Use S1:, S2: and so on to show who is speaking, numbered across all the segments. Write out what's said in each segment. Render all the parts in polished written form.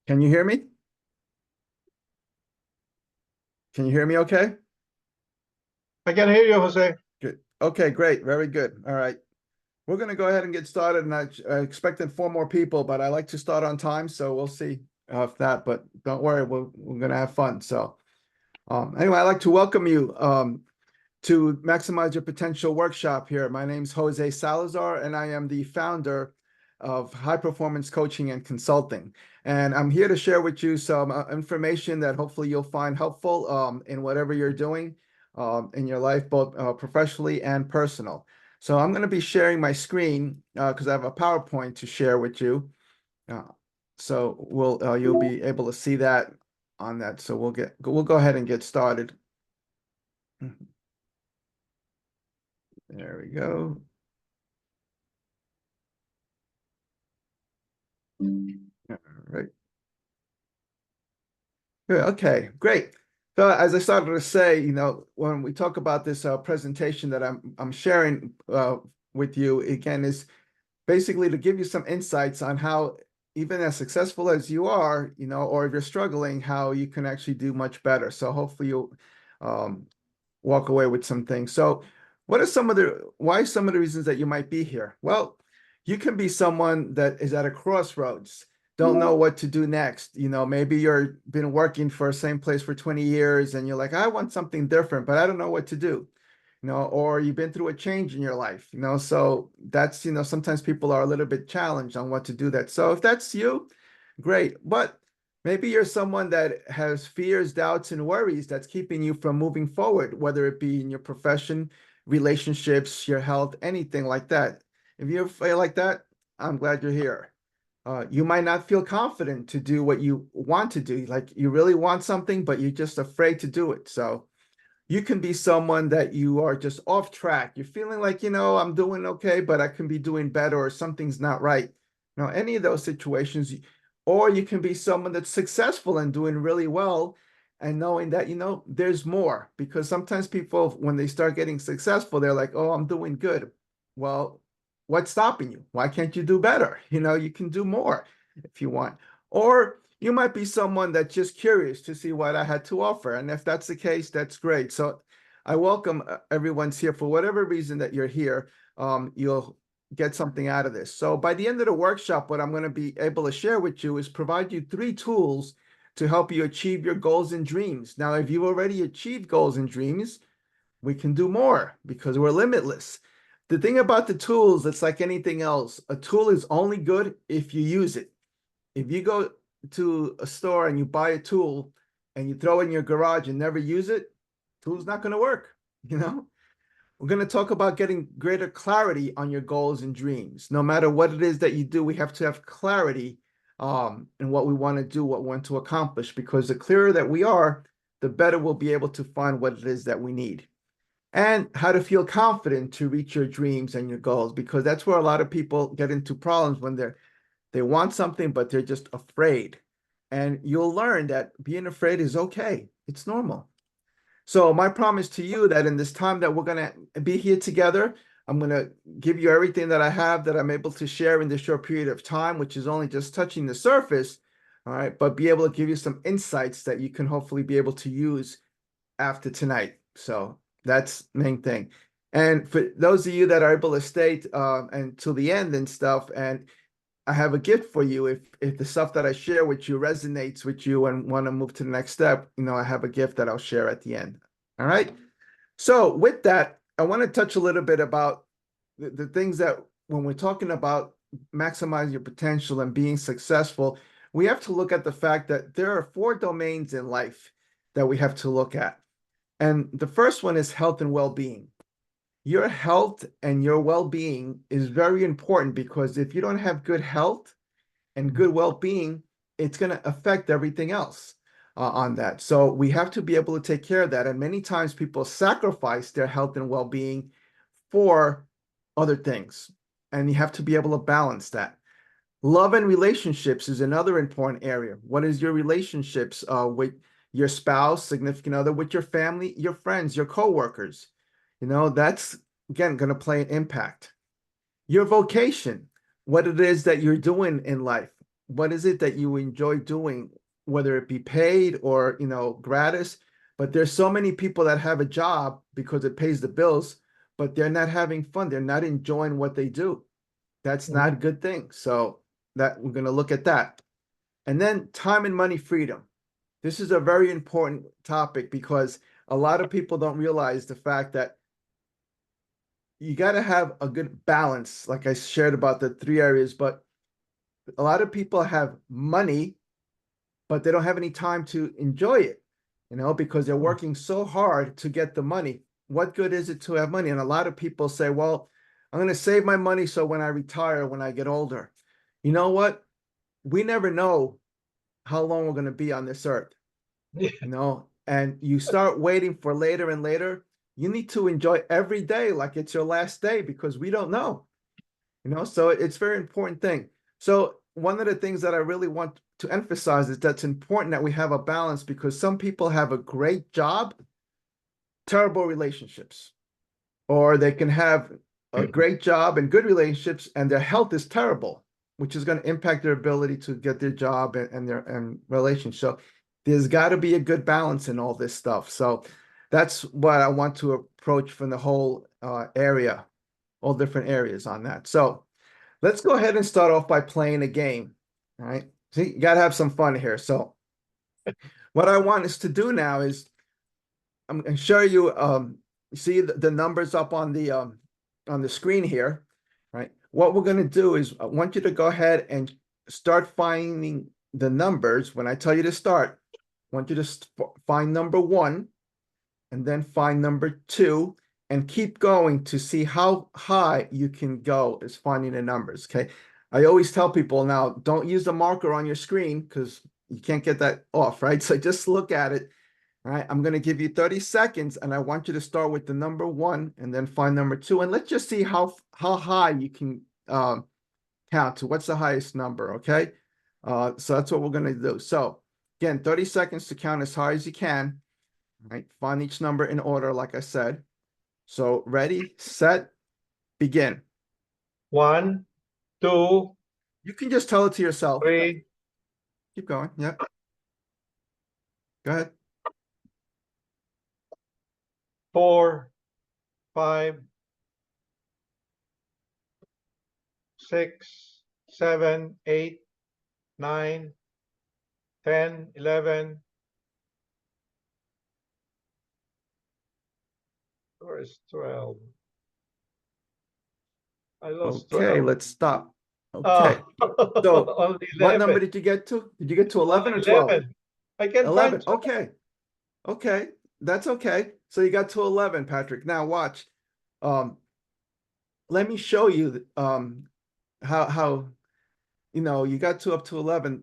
S1: Can you hear me? Can you hear me okay?
S2: I can hear you, Jose.
S1: Good. Okay, great. Very good. All right. We're going to go ahead and get started. And I expected four more people, but I like to start on time. So we'll see if that, but don't worry, we're going to have fun. So anyway, I'd like to welcome you to Maximize Your Potential workshop here. My name's Jose Salazar, and I am the founder of High Performance Coaching and Consulting. And I'm here to share with you some information that hopefully you'll find helpful in whatever you're doing in your life, both professionally and personal. So I'm going to be sharing my screen because I have a PowerPoint to share with you. Uh, so you'll be able to see that on that. So we'll go ahead and get started. There we go. All right. Good. Okay, great. So as I started to say, when we talk about this presentation that I'm sharing with you again is basically to give you some insights on how even as successful as you are, or if you're struggling, how you can actually do much better. So hopefully you'll um, walk away with some things. So why some of the reasons that you might be here? Well, you can be someone that is at a crossroads, don't know what to do next. Maybe you're been working for the same place for 20 years and you're like, I want something different, but I don't know what to do. Or you've been through a change in your life, so that's, sometimes people are a little bit challenged on what to do that. So if that's you, great. But maybe you're someone that has fears, doubts, and worries that's keeping you from moving forward, whether it be in your profession, relationships, your health, anything like that. If you feel like that, I'm glad you're here. You might not feel confident to do what you want to do. Like you really want something, but you're just afraid to do it. So you can be someone that you are just off track. You're feeling like, I'm doing okay, but I can be doing better or something's not right. Any of those situations, or you can be someone that's successful and doing really well and knowing that, there's more because sometimes people, when they start getting successful, they're like, oh, I'm doing good. Well, what's stopping you? Why can't you do better? You can do more if you want. Or you might be someone that's just curious to see what I had to offer. And if that's the case, that's great. So I welcome everyone's here for whatever reason that you're here. You'll get something out of this. So by the end of the workshop, what I'm going to be able to share with you is provide you 3 tools to help you achieve your goals and dreams. Now, if you've already achieved goals and dreams, we can do more because we're limitless. The thing about the tools, it's like anything else. A tool is only good if you use it. If you go to a store and you buy a tool and you throw it in your garage and never use it, tool's not going to work. You know, we're going to talk about getting greater clarity on your goals and dreams. No matter what it is that you do, we have to have clarity in what we want to do, what we want to accomplish, because the clearer that we are, the better we'll be able to find what it is that we need and how to feel confident to reach your dreams and your goals, because that's where a lot of people get into problems when they want something, but they're just afraid. And you'll learn that being afraid is okay. It's normal. So my promise to you that in this time that we're going to be here together, I'm going to give you everything that I have that I'm able to share in this short period of time, which is only just touching the surface. All right. But be able to give you some insights that you can hopefully be able to use after tonight. So that's the main thing. And for those of you that are able to stay until the end and stuff, and I have a gift for you. If the stuff that I share with you resonates with you and want to move to the next step, I have a gift that I'll share at the end. All right. So with that, I want to touch a little bit about the things that when we're talking about maximizing your potential and being successful, we have to look at the fact that there are 4 domains in life that we have to look at. And the first one is health and well-being. Your health and your well-being is very important because if you don't have good health and good well-being, it's going to affect everything else on that. So we have to be able to take care of that. And many times people sacrifice their health and well-being for other things. And you have to be able to balance that. Love and relationships is another important area. What is your relationships with your spouse, significant other, with your family, your friends, your coworkers? That's again going to play an impact. Your vocation, what it is that you're doing in life. what is it that you enjoy doing, whether it be paid or, gratis. But there's so many people that have a job because it pays the bills, but they're not having fun. They're not enjoying what they do. That's not a good thing. So that we're going to look at that. And then time and money freedom. This is a very important topic because a lot of people don't realize the fact that you got to have a good balance, like I shared about the three areas, but a lot of people have money, but they don't have any time to enjoy it, because they're working so hard to get the money. What good is it to have money? And a lot of people say, well, I'm going to save my money so when I retire, when I get older. You know what? We never know how long we're going to be on this earth, and you start waiting for later and later. You need to enjoy every day like it's your last day because we don't know, so it's a very important thing. So one of the things that I really want to emphasize is that's important that we have a balance because some people have a great job, terrible relationships, or they can have a great job and good relationships and their health is terrible, which is going to impact their ability to get their job and their relationship. So there's got to be a good balance in all this stuff. So that's what I want to approach from the whole area, all different areas on that. So let's go ahead and start off by playing a game. All right. See, you got to have some fun here. So what I want us to do now is I'm going to show you, see the numbers up on the screen here, right? What we're going to do is I want you to go ahead and start finding the numbers. When I tell you to start, I want you to find number 1 and then find number 2 and keep going to see how high you can go as finding the numbers, okay? I always tell people now, don't use the marker on your screen because you can't get that off, right? So just look at it. All right, I'm going to give you 30 seconds and I want you to start with the number 1 and then find number 2. And let's just see how high you can count to. What's the highest number, okay? So that's what we're going to do. So again, 30 seconds to count as high as you can. All right, find each number in order, like I said. So ready, set, begin.
S2: 1, 2,
S1: You can just tell it to yourself.
S2: 3,
S1: Keep going. Yep. Go ahead.
S2: 4, 5, 6, 7, 8, 9, 10, 11. Where's 12? I lost
S1: Okay,
S2: 12.
S1: let's stop. Okay. So
S2: Only
S1: what number
S2: 11.
S1: did you get to? Did you get to 11 or
S2: Only
S1: 12?
S2: 11. I can
S1: 11.
S2: find 12.
S1: Okay. Okay. That's okay. So you got to 11, Patrick. Now watch. Let me show you how you got to up to 11.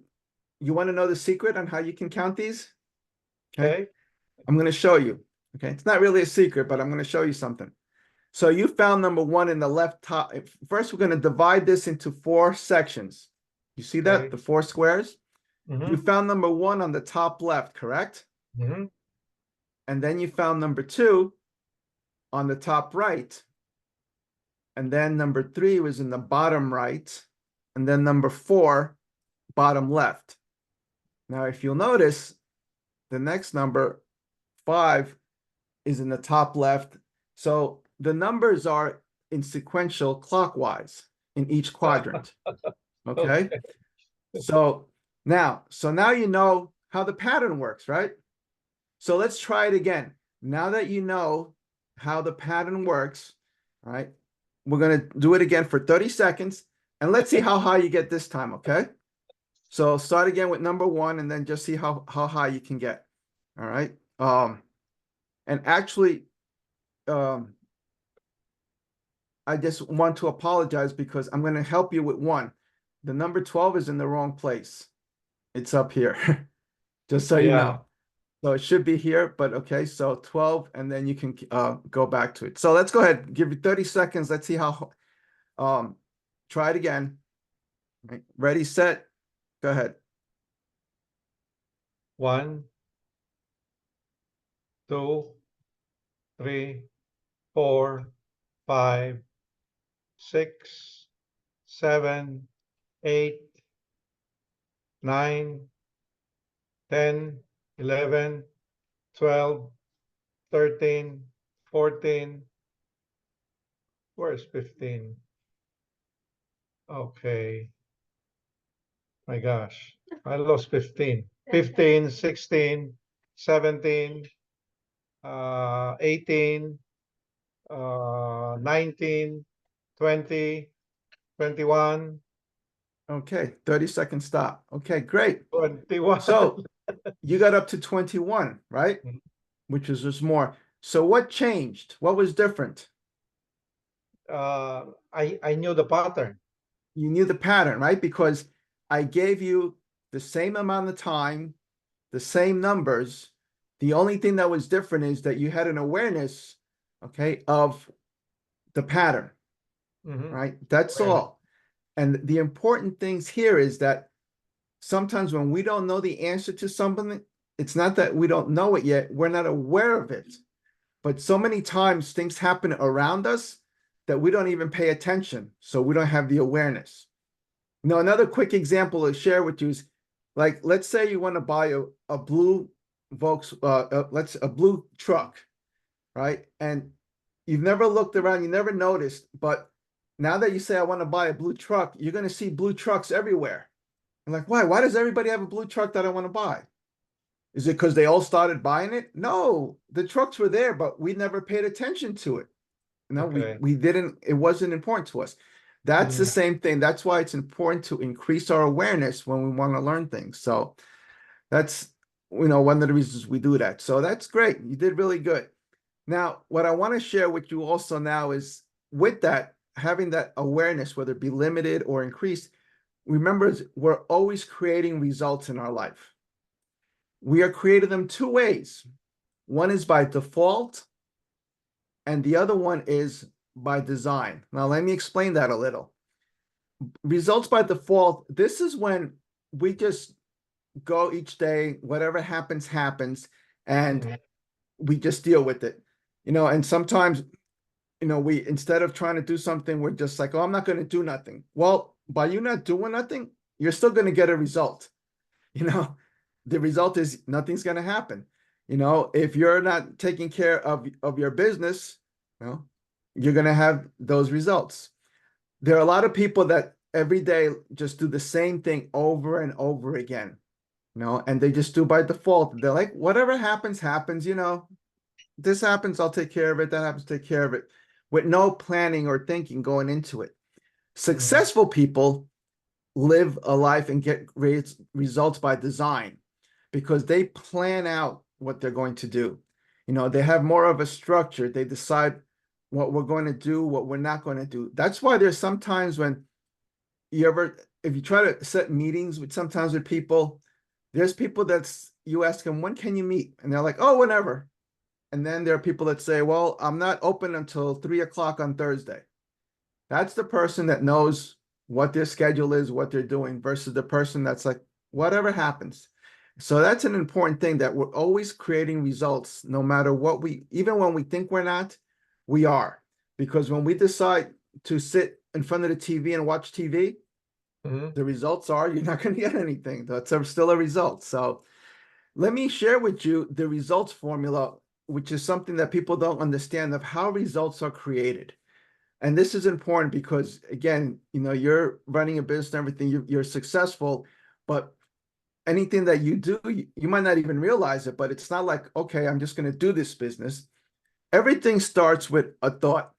S1: You want to know the secret on how you can count these?
S2: Okay.
S1: I'm going to show you. Okay. It's not really a secret, but I'm going to show you something. So you found number 1 in the left top. First, we're going to divide this into 4 sections. You see that?
S2: Okay.
S1: The 4 squares? You
S2: Mm-hmm.
S1: found number 1 on the top left, correct?
S2: Mm-hmm.
S1: And then you found number 2 on the top right. And then number 3 was in the bottom right. And then number 4, bottom left. Now, if you'll notice, the next number, 5, is in the top left. So the numbers are in sequential clockwise in each quadrant. Okay? So now you know how the pattern works, right? So let's try it again. Now that you know how the pattern works, all right, we're going to do it again for 30 seconds. And let's see how high you get this time, okay? So start again with number 1 and then just see how high you can get. All right. And actually, I just want to apologize because I'm going to help you with 1. The number 12 is in the wrong place. It's up here, just so you know. So it should be here, but okay, so 12, and then you can go back to it. So let's go ahead, give you 30 seconds. Let's see how, try it again. Right. Ready, set, go ahead.
S2: 1, 2, 3, 4, 5, 6, 7, 8, 9, 10, 11, 12, 13, 14. Where's 15? Okay. My gosh, I lost 15. 15, 16, 17, 18, 19, 20, 21,
S1: Okay, 30-second stop. Okay, great.
S2: 21.
S1: So you got up to 21, right?
S2: Mhm.
S1: Which is just more. So what changed? What was different?
S2: I knew the pattern.
S1: You knew the pattern, right? Because I gave you the same amount of time, the same numbers. The only thing that was different is that you had an awareness, okay, of the pattern,
S2: Mhm.
S1: right? That's
S2: Awareness.
S1: all. And the important things here is that sometimes when we don't know the answer to something, it's not that we don't know it yet, we're not aware of it. But so many times things happen around us that we don't even pay attention. So we don't have the awareness. Now, another quick example to share with you is like, let's say you want to buy a blue a blue truck, right? And you've never looked around, you never noticed, but now that you say I want to buy a blue truck, you're going to see blue trucks everywhere. And like, why? Why does everybody have a blue truck that I want to buy? Is it because they all started buying it? No, the trucks were there, but we never paid attention to it. No,
S2: Okay.
S1: we didn't, it wasn't important to us. That's the
S2: Mm.
S1: same thing. That's why it's important to increase our awareness when we want to learn things. So that's, one of the reasons we do that. So that's great. You did really good. Now, what I want to share with you also now is with that, having that awareness, whether it be limited or increased, remember we're always creating results in our life. We are creating them two ways. One is by default, and the other one is by design. Now, let me explain that a little. Results by default, this is when we just go each day, whatever happens, happens, and
S2: Mhm.
S1: we just deal with it. And sometimes, we, instead of trying to do something, we're just like, oh, I'm not going to do nothing. Well, by you not doing nothing, you're still going to get a result. You know, the result is nothing's going to happen. If you're not taking care of your business, you're going to have those results. There are a lot of people that every day just do the same thing over and over again, and they just do by default. They're like, whatever happens, happens, this happens, I'll take care of it. That happens, take care of it, with no planning or thinking going into it.
S2: Mhm.
S1: Successful people live a life and get great results by design because they plan out what they're going to do. They have more of a structure. They decide what we're going to do, what we're not going to do. That's why there's sometimes when if you try to set meetings sometimes with people, there's people you ask them, when can you meet? And they're like, oh, whenever. And then there are people that say, well, I'm not open until 3 o'clock on Thursday. That's the person that knows what their schedule is, what they're doing, versus the person that's like, whatever happens. So that's an important thing, that we're always creating results, no matter what even when we think we're not, we are. Because when we decide to sit in front of the TV and watch TV,
S2: Mhm.
S1: the results are you're not going to get anything. That's still a result. So let me share with you the results formula, which is something that people don't understand of how results are created. And this is important because, again, you're running a business and everything, you're successful, but anything that you do, you might not even realize it, but it's not like, okay, I'm just going to do this business. Everything starts with a thought.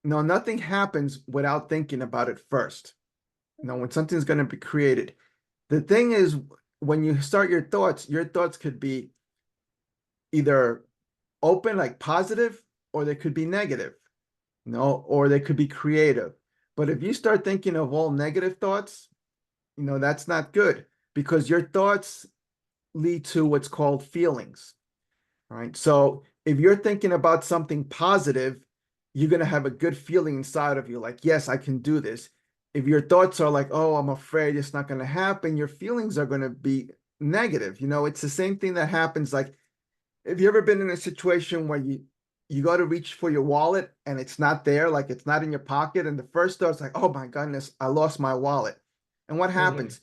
S1: No, nothing happens without thinking about it first. When something's going to be created. The thing is, when you start your thoughts could be either open, like positive, or they could be negative, or they could be creative. But if you start thinking of all negative thoughts, that's not good, because your thoughts lead to what's called feelings. All right. So if you're thinking about something positive, you're going to have a good feeling inside of you, like, yes, I can do this. If your thoughts are like, oh, I'm afraid it's not going to happen, your feelings are going to be negative. It's the same thing that happens. Like, have you ever been in a situation where you go to reach for your wallet and it's not there, like it's not in your pocket, and the first thought's like, oh my goodness, I lost my wallet. And what
S2: Mhm.
S1: happens?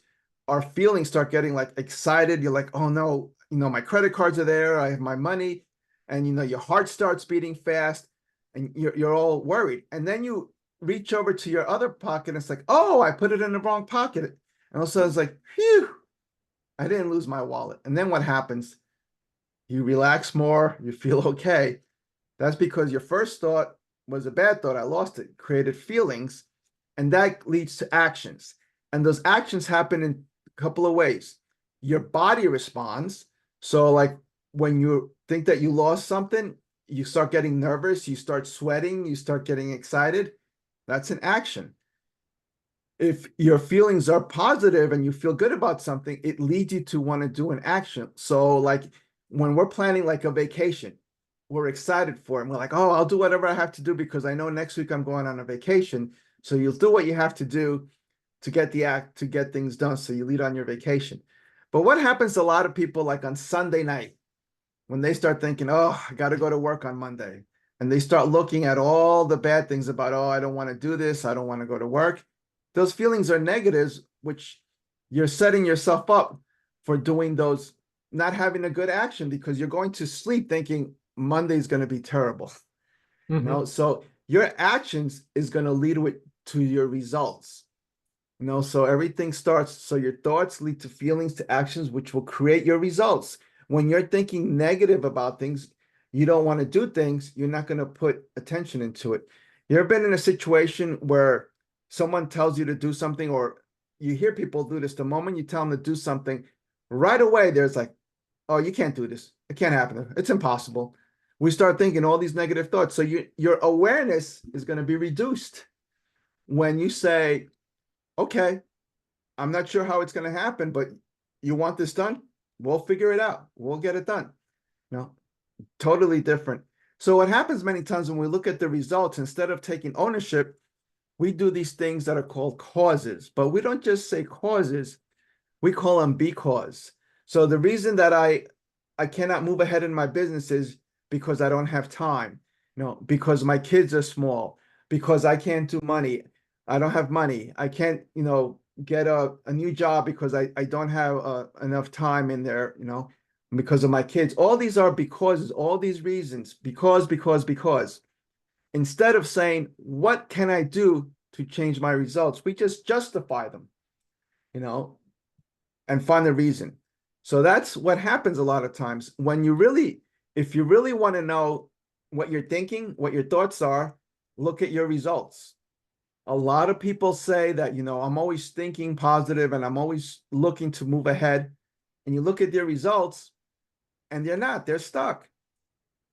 S1: our feelings start getting like excited. You're like, oh no, my credit cards are there, I have my money, and your heart starts beating fast, and you're all worried. And then you reach over to your other pocket, and it's like, oh, I put it in the wrong pocket. And all of a sudden it's like, phew, I didn't lose my wallet. And then what happens? You relax more, you feel okay. That's because your first thought was a bad thought. I lost it, created feelings, and that leads to actions. And those actions happen in a couple of ways. Your body responds. So, like when you think that you lost something, you start getting nervous, you start sweating, you start getting excited. That's an action. If your feelings are positive and you feel good about something, it leads you to want to do an action. So, like when we're planning like a vacation, we're excited for it. And we're like, oh, I'll do whatever I have to do because I know next week I'm going on a vacation. So you'll do what you have to do to get things done. So you lead on your vacation. But what happens to a lot of people like on Sunday night when they start thinking, oh, I got to go to work on Monday. And they start looking at all the bad things about, oh, I don't want to do this. I don't want to go to work. Those feelings are negatives, which you're setting yourself up for doing those, not having a good action because you're going to sleep thinking Monday's going to be terrible. So your actions is going to lead to your results. So everything starts. So your thoughts lead to feelings, to actions, which will create your results. When you're thinking negative about things, you don't want to do things, you're not going to put attention into it. You ever been in a situation where someone tells you to do something, or you hear people do this, the moment you tell them to do something, right away, there's like, oh, you can't do this. It can't happen. It's impossible. We start thinking all these negative thoughts. So your awareness is going to be reduced when you say, okay, I'm not sure how it's going to happen, but you want this done? We'll figure it out. We'll get it done. Totally different. So what happens many times when we look at the results, instead of taking ownership, we do these things that are called causes, but we don't just say causes, we call them because. So the reason that I cannot move ahead in my business is because I don't have time, because my kids are small, because I can't do money. I don't have money. I can't, get a new job because I don't have enough time in there, because of my kids. All these are becauses, all these reasons, because. Instead of saying, what can I do to change my results? We just justify them, and find the reason. So that's what happens a lot of times when if you really want to know what you're thinking, what your thoughts are, look at your results. A lot of people say that, I'm always thinking positive and I'm always looking to move ahead. And you look at their results and they're stuck.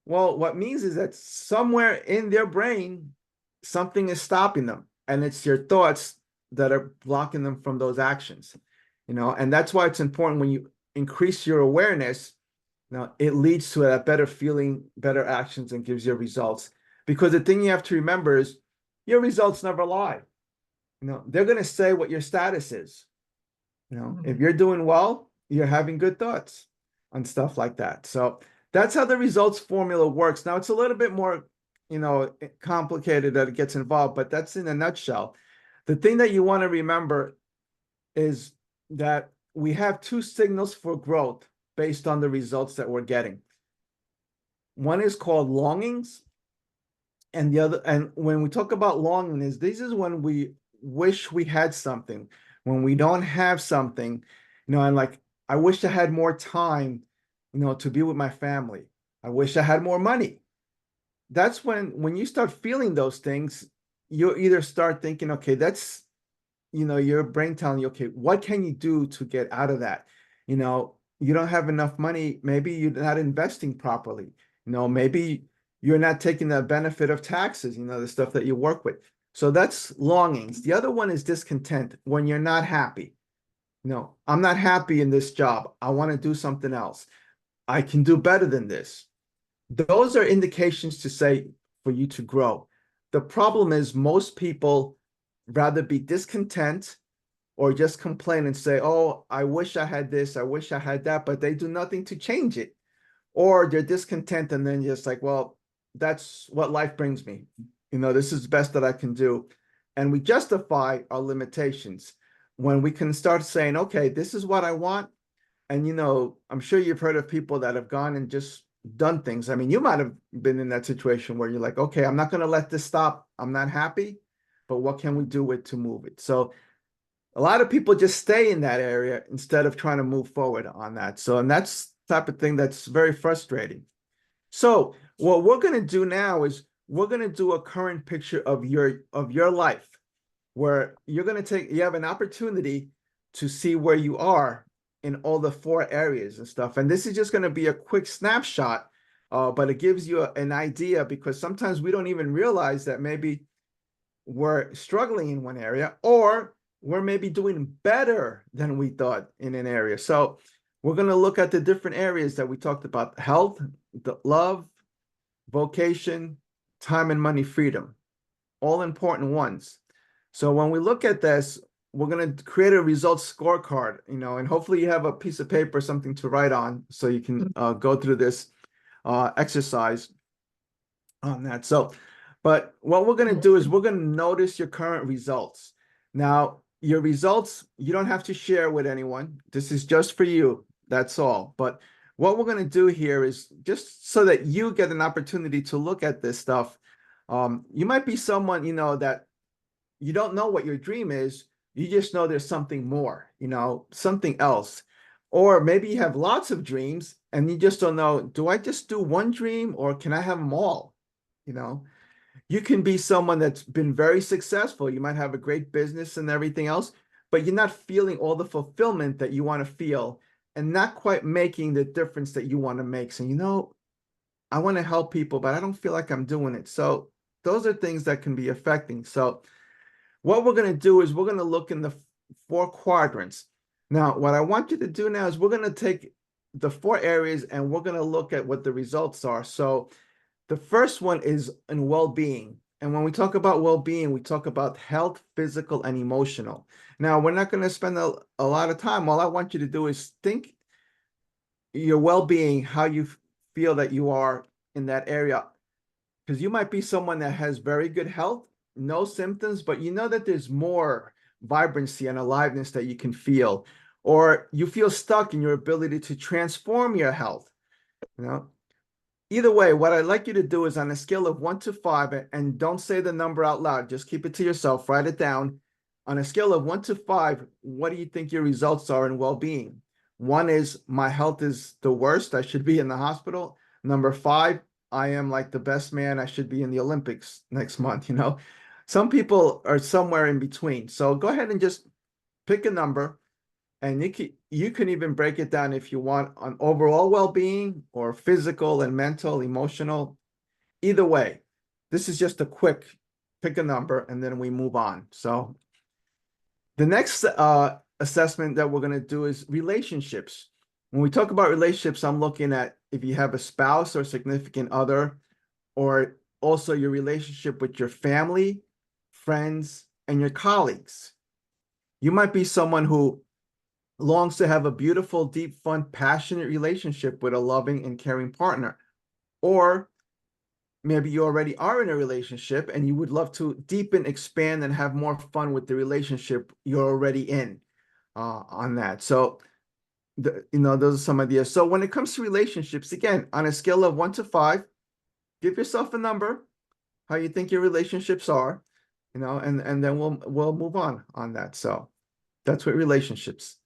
S1: Well, what means is that somewhere in their brain, something is stopping them, and it's your thoughts that are blocking them from those actions, and that's why it's important when you increase your awareness, it leads to a better feeling, better actions, and gives you results. Because the thing you have to remember is your results never lie. They're going to say what your status is. If you're doing well, you're having good thoughts on stuff like that. So that's how the results formula works. Now it's a little bit more, complicated that it gets involved, but that's in a nutshell. The thing that you want to remember is that we have two signals for growth based on the results that we're getting. One is called longings, and the other, and when we talk about longing, this is when we wish we had something, when we don't have something, and like, I wish I had more time, to be with my family. I wish I had more money. That's when you start feeling those things, you either start thinking, okay, that's, your brain telling you, okay, what can you do to get out of that? You don't have enough money. Maybe you're not investing properly. Maybe you're not taking the benefit of taxes, the stuff that you work with. So that's longings. The other one is discontent, when you're not happy. I'm not happy in this job. I want to do something else. I can do better than this. Those are indications to say for you to grow. The problem is most people rather be discontent or just complain and say, oh, I wish I had this, I wish I had that, but they do nothing to change it. Or they're discontent and then just like, well, that's what life brings me. This is the best that I can do. And we justify our limitations. when we can start saying, okay, this is what I want. And, I'm sure you've heard of people that have gone and just done things. I mean, you might have been in that situation where you're like, okay, I'm not going to let this stop. I'm not happy, but what can we do with to move it? So a lot of people just stay in that area instead of trying to move forward on that. So, and that's the type of thing that's very frustrating. So what we're going to do now is we're going to do a current picture of your life, where you're going to you have an opportunity to see where you are in all the 4 areas and stuff. And this is just going to be a quick snapshot, but it gives you an idea, because sometimes we don't even realize that maybe we're struggling in one area, or we're maybe doing better than we thought in an area. So we're going to look at the different areas that we talked about: health, love, vocation, time and money, freedom, all important ones. So when we look at this, we're going to create a results scorecard, and hopefully you have a piece of paper, something to write on, so you can go through this exercise on that. So, but what we're going to do is we're going to notice your current results. Now, your results, you don't have to share with anyone. This is just for you. That's all. But what we're going to do here is just so that you get an opportunity to look at this stuff. You might be someone, that you don't know what your dream is. You just know there's something more, something else. Or maybe you have lots of dreams and you just don't know, do I just do one dream or can I have them all? You can be someone that's been very successful. You might have a great business and everything else, but you're not feeling all the fulfillment that you want to feel and not quite making the difference that you want to make. So, I want to help people, but I don't feel like I'm doing it. So those are things that can be affecting. So what we're going to do is we're going to look in the 4 quadrants. Now, what I want you to do now is we're going to take the 4 areas and we're going to look at what the results are. So the first one is in well-being. And when we talk about well-being, we talk about health, physical, and emotional. Now, we're not going to spend a lot of time. All I want you to do is think your well-being, how you feel that you are in that area. Because you might be someone that has very good health, no symptoms, but you know that there's more vibrancy and aliveness that you can feel, or you feel stuck in your ability to transform your health. Either way, what I'd like you to do is on a scale of 1 to 5, and don't say the number out loud, just keep it to yourself, write it down. On a scale of 1 to 5, what do you think your results are in well-being? 1 is my health is the worst, I should be in the hospital. Number 5, I am like the best man, I should be in the Olympics next month. Some people are somewhere in between. So go ahead and just pick a number. And you can even break it down if you want on overall well-being or physical and mental, emotional. Either way, this is just a quick pick a number and then we move on. So the next assessment that we're going to do is relationships. When we talk about relationships, I'm looking at if you have a spouse or significant other, or also your relationship with your family, friends, and your colleagues. You might be someone who longs to have a beautiful, deep, fun, passionate relationship with a loving and caring partner. Or maybe you already are in a relationship and you would love to deepen, expand, and have more fun with the relationship you're already in on that. So, those are some ideas. So when it comes to relationships, again, on a scale of 1 to 5, give yourself a number, how you think your relationships are, and then we'll move on that. So that's what relationships.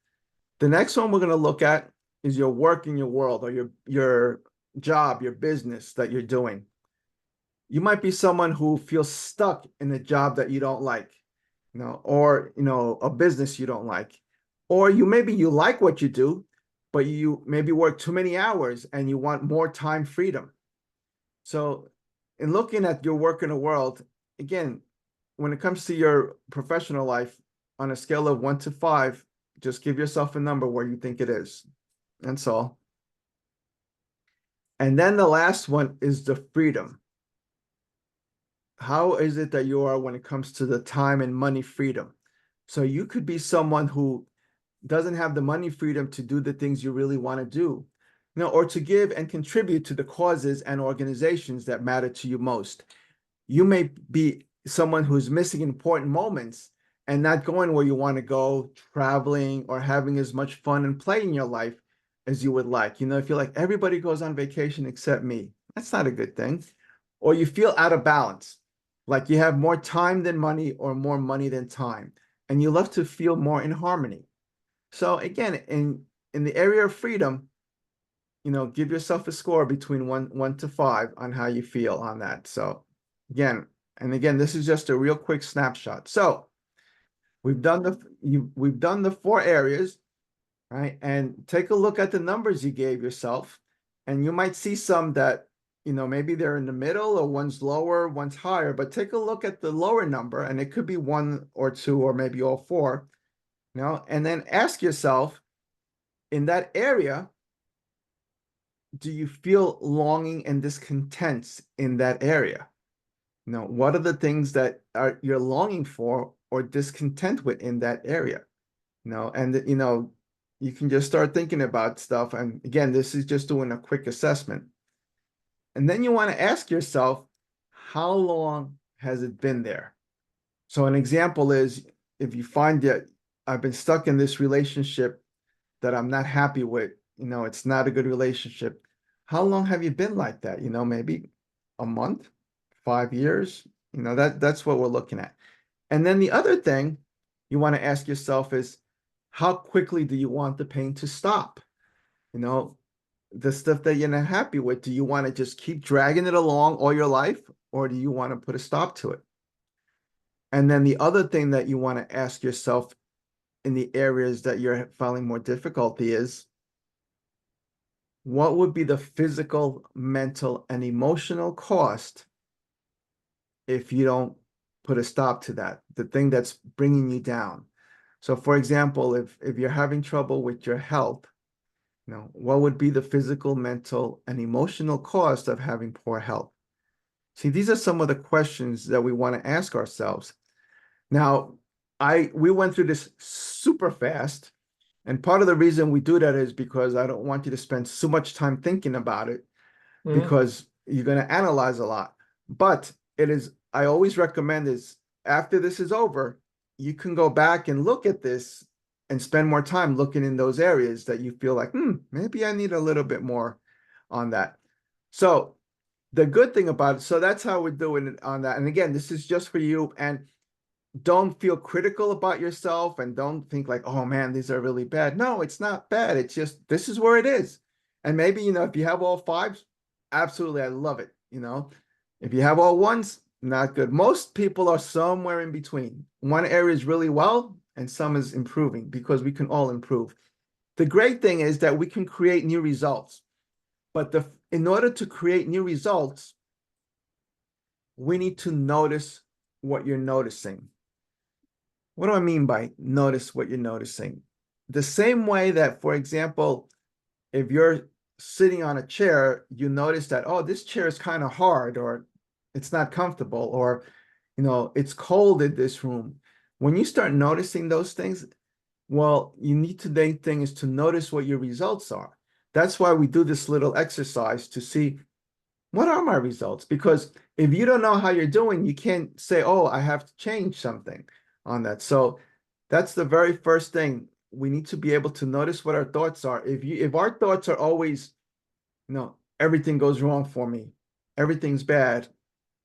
S1: The next one we're going to look at is your work in your world, or your job, your business that you're doing. You might be someone who feels stuck in a job that you don't like, or a business you don't like, or maybe you like what you do, but you maybe work too many hours and you want more time freedom. So in looking at your work in the world, again, when it comes to your professional life, on a scale of 1 to 5, just give yourself a number where you think it is. That's all. And then the last one is the freedom. How is it that you are when it comes to the time and money freedom? So you could be someone who doesn't have the money freedom to do the things you really want to do, or to give and contribute to the causes and organizations that matter to you most. You may be someone who's missing important moments and not going where you want to go, traveling or having as much fun and play in your life as you would like. You know, if you're like, everybody goes on vacation except me, that's not a good thing. Or you feel out of balance, like you have more time than money or more money than time, and you love to feel more in harmony. So again, in the area of freedom, you know, give yourself a score between one to five on how you feel on that. So again, and again, this is just a real quick snapshot. So we've done we've done the four areas, right? And take a look at the numbers you gave yourself, and you might see some that, you know, maybe they're in the middle or one's lower, one's higher, but take a look at the lower number, and it could be one or two or maybe all four, you know, and then ask yourself, in that area, do you feel longing and discontent in that area? You know, what are the things that are you're longing for or discontent with in that area? You know, and you know, you can just start thinking about stuff. And again, this is just doing a quick assessment. And then you want to ask yourself, how long has it been there? So an example is, if you find that I've been stuck in this relationship that I'm not happy with, you know, it's not a good relationship. How long have you been like that? You know, maybe a month, 5 years, you know, that's what we're looking at. And then the other thing you want to ask yourself is, how quickly do you want the pain to stop? You know, the stuff that you're not happy with, do you want to just keep dragging it along all your life, or do you want to put a stop to it? And then the other thing that you want to ask yourself in the areas that you're finding more difficulty is, what would be the physical, mental, and emotional cost if you don't put a stop to that, the thing that's bringing you down? So for example, if you're having trouble with your health, you know, what would be the physical, mental, and emotional cost of having poor health? See, these are some of the questions that we want to ask ourselves. Now, we went through this super fast, and part of the reason we do that is because I don't want you to spend so much time thinking about it, because you're going to analyze a lot. But I always recommend is, after this is over, you can go back and look at this and spend more time looking in those areas that you feel like, maybe I need a little bit more on that. So the good thing about it, so that's how we're doing it on that. And again, this is just for you. And don't feel critical about yourself, and don't think like, oh man, these are really bad. No, it's not bad. It's just, this is where it is. And maybe, you know, if you have all fives, absolutely, I love it. You know, if you have all ones, not good. Most people are somewhere in between. One area is really well, and some is improving, because we can all improve. The great thing is that we can create new results. But in order to create new results, we need to notice what you're noticing. What do I mean by notice what you're noticing? The same way that, for example, if you're sitting on a chair, you notice that, oh, this chair is kind of hard, or it's not comfortable, or, you know, it's cold in this room. When you start noticing those things, well, you need to, the thing is to notice what your results are. That's why we do this little exercise to see, what are my results? Because if you don't know how you're doing, you can't say, oh, I have to change something on that. So that's the very first thing. We need to be able to notice what our thoughts are. If our thoughts are always, you know, everything goes wrong for me, everything's bad,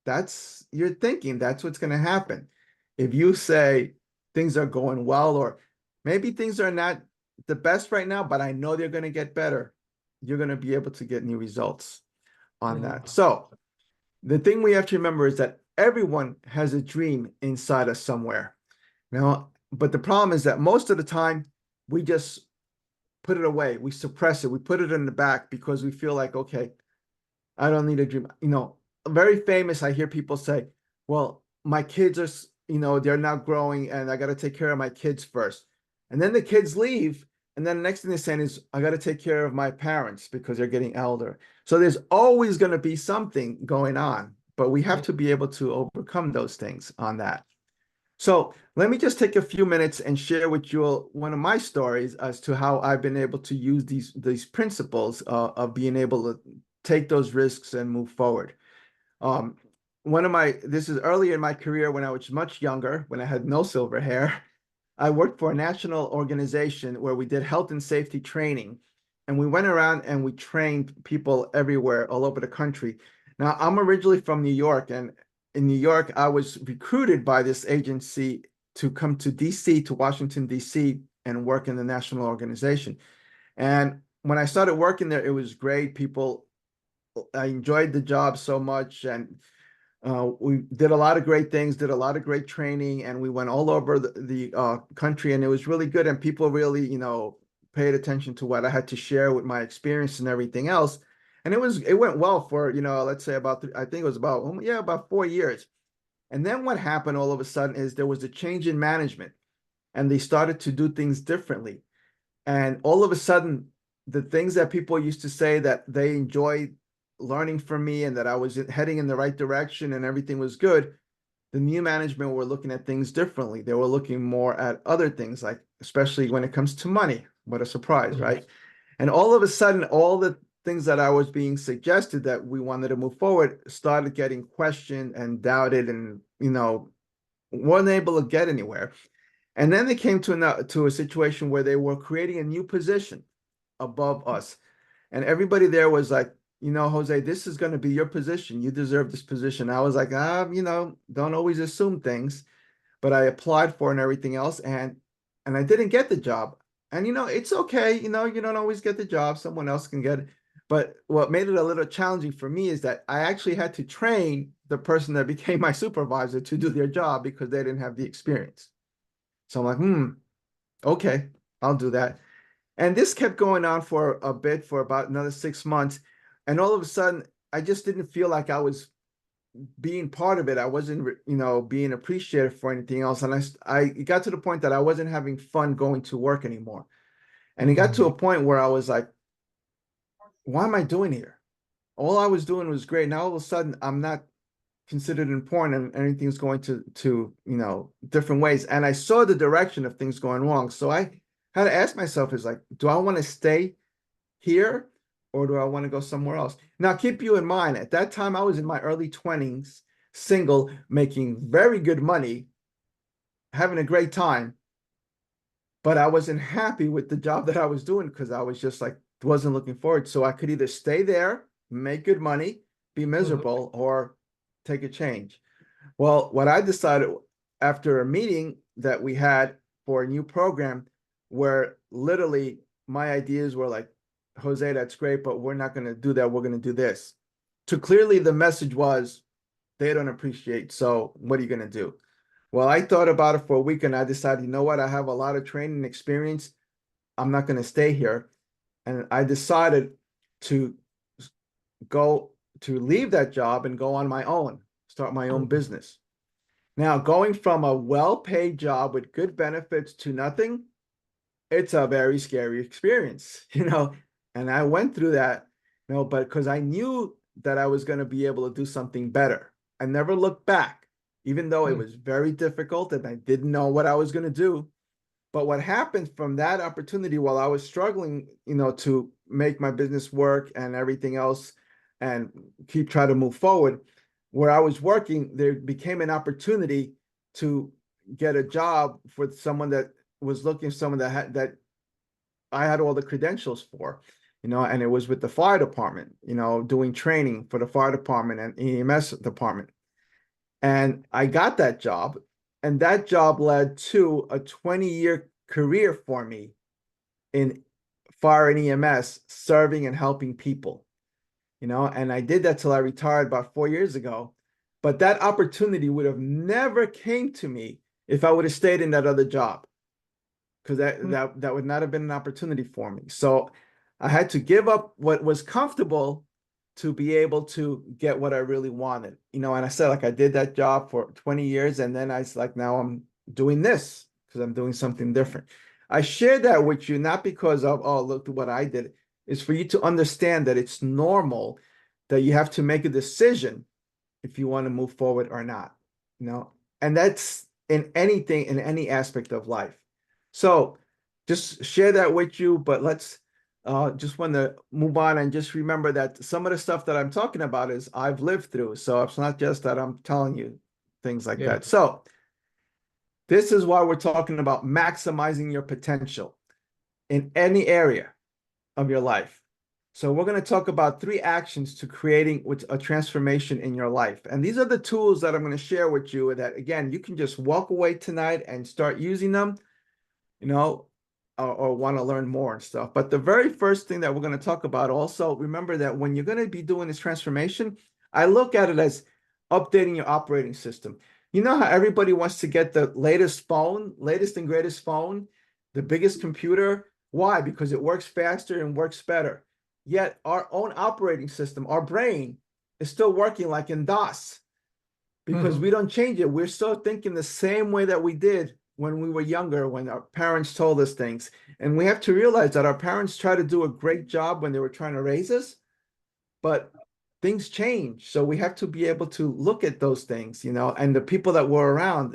S1: that's your thinking. That's what's going to happen. If you say things are going well, or maybe things are not the best right now, but I know they're going to get better, you're going to be able to get new results on that. So the thing we have to remember is that everyone has a dream inside us somewhere. You know, but the problem is that most of the time we just put it away, we suppress it, we put it in the back, because we feel like, okay, I don't need a dream. You know, very famous, I hear people say, well, my kids are, you know, they're now growing, and I got to take care of my kids first. And then the kids leave, and then the next thing they're saying is, I got to take care of my parents because they're getting elder. So there's always going to be something going on, but we have to be able to overcome those things on that. So let me just take a few minutes and share with you one of my stories as to how I've been able to use these principles of being able to take those risks and move forward. this is early in my career when I was much younger, when I had no silver hair. I worked for a national organization where we did health and safety training. And we went around and we trained people everywhere, all over the country. Now, I'm originally from New York, and in New York, I was recruited by this agency to come to DC, to Washington, DC, and work in the national organization. And when I started working there, it was great. I enjoyed the job so much. And we did a lot of great things, did a lot of great training, and we went all over the country, and it was really good. And people really, paid attention to what I had to share with my experience and everything else. And it went well for, let's say I think it was about 4 years. And then what happened all of a sudden is there was a change in management, and they started to do things differently. And all of a sudden, the things that people used to say that they enjoyed learning from me and that I was heading in the right direction and everything was good, the new management were looking at things differently. They were looking more at other things, like especially when it comes to money. What a surprise, right? And all of a sudden, all the things that I was being suggested that we wanted to move forward started getting questioned and doubted, and weren't able to get anywhere. And then they came to a situation where they were creating a new position above us. And everybody there was like, Jose, this is going to be your position. You deserve this position. I was like, don't always assume things. But I applied for it and everything else, and I didn't get the job. And it's okay. You don't always get the job. Someone else can get it. But what made it a little challenging for me is that I actually had to train the person that became my supervisor to do their job because they didn't have the experience. So I'm like, okay, I'll do that. And this kept going on for a bit, for about another 6 months. And all of a sudden, I just didn't feel like I was being part of it. I wasn't, being appreciated for anything else. And it got to the point that I wasn't having fun going to work anymore. And it got to a point where I was like, why am I doing here? All I was doing was great. Now all of a sudden, I'm not considered important, and everything's going to different ways. And I saw the direction of things going wrong. So I had to ask myself, is like, do I want to stay here, or do I want to go somewhere else? Now, keep you in mind, at that time, I was in my early 20s, single, making very good money, having a great time. But I wasn't happy with the job that I was doing because I was just like, wasn't looking forward. So I could either stay there, make good money, be miserable, or take a change. Well, what I decided after a meeting that we had for a new program, where literally my ideas were like, Jose, that's great, but we're not going to do that. We're going to do this. So clearly the message was, they don't appreciate. So what are you going to do? Well, I thought about it for a week, and I decided, you know what? I have a lot of training experience. I'm not going to stay here. And I decided to leave that job and go on my own, start my own business. Now, going from a well-paid job with good benefits to nothing, it's a very scary experience, and I went through that, but because I knew that I was going to be able to do something better. I never looked back, even though it was very difficult and I didn't know what I was going to do. But what happened from that opportunity, while I was struggling, to make my business work and everything else and try to move forward, where I was working, there became an opportunity to get a job for someone that was looking for someone that I had all the credentials for, and it was with the fire department, doing training for the fire department and EMS department. And I got that job, and that job led to a 20-year career for me in fire and EMS, serving and helping people, and I did that till I retired about 4 years ago. But that opportunity would have never came to me if I would have stayed in that other job, because that would not have been an opportunity for me. So I had to give up what was comfortable to be able to get what I really wanted, and I said, like, I did that job for 20 years, and then I was like, now I'm doing this because I'm doing something different. I share that with you, not because of, oh, look at what I did. It's for you to understand that it's normal that you have to make a decision if you want to move forward or not, and that's in any aspect of life. So just share that with you, but let's just want to move on and just remember that some of the stuff that I'm talking about is I've lived through. So it's not just that I'm telling you things like
S2: Yeah.
S1: that. So this is why we're talking about maximizing your potential in any area of your life. So we're going to talk about 3 actions to creating a transformation in your life. And these are the tools that I'm going to share with you that, again, you can just walk away tonight and start using them, or want to learn more and stuff. But the very first thing that we're going to talk about also, remember that when you're going to be doing this transformation, I look at it as updating your operating system. You know how everybody wants to get the latest and greatest phone, the biggest computer? Why? Because it works faster and works better. Yet our own operating system, our brain, is still working like in DOS because we don't change it. We're still thinking the same way that we did when we were younger, when our parents told us things. And we have to realize that our parents tried to do a great job when they were trying to raise us, but things change. So we have to be able to look at those things, and the people that were around,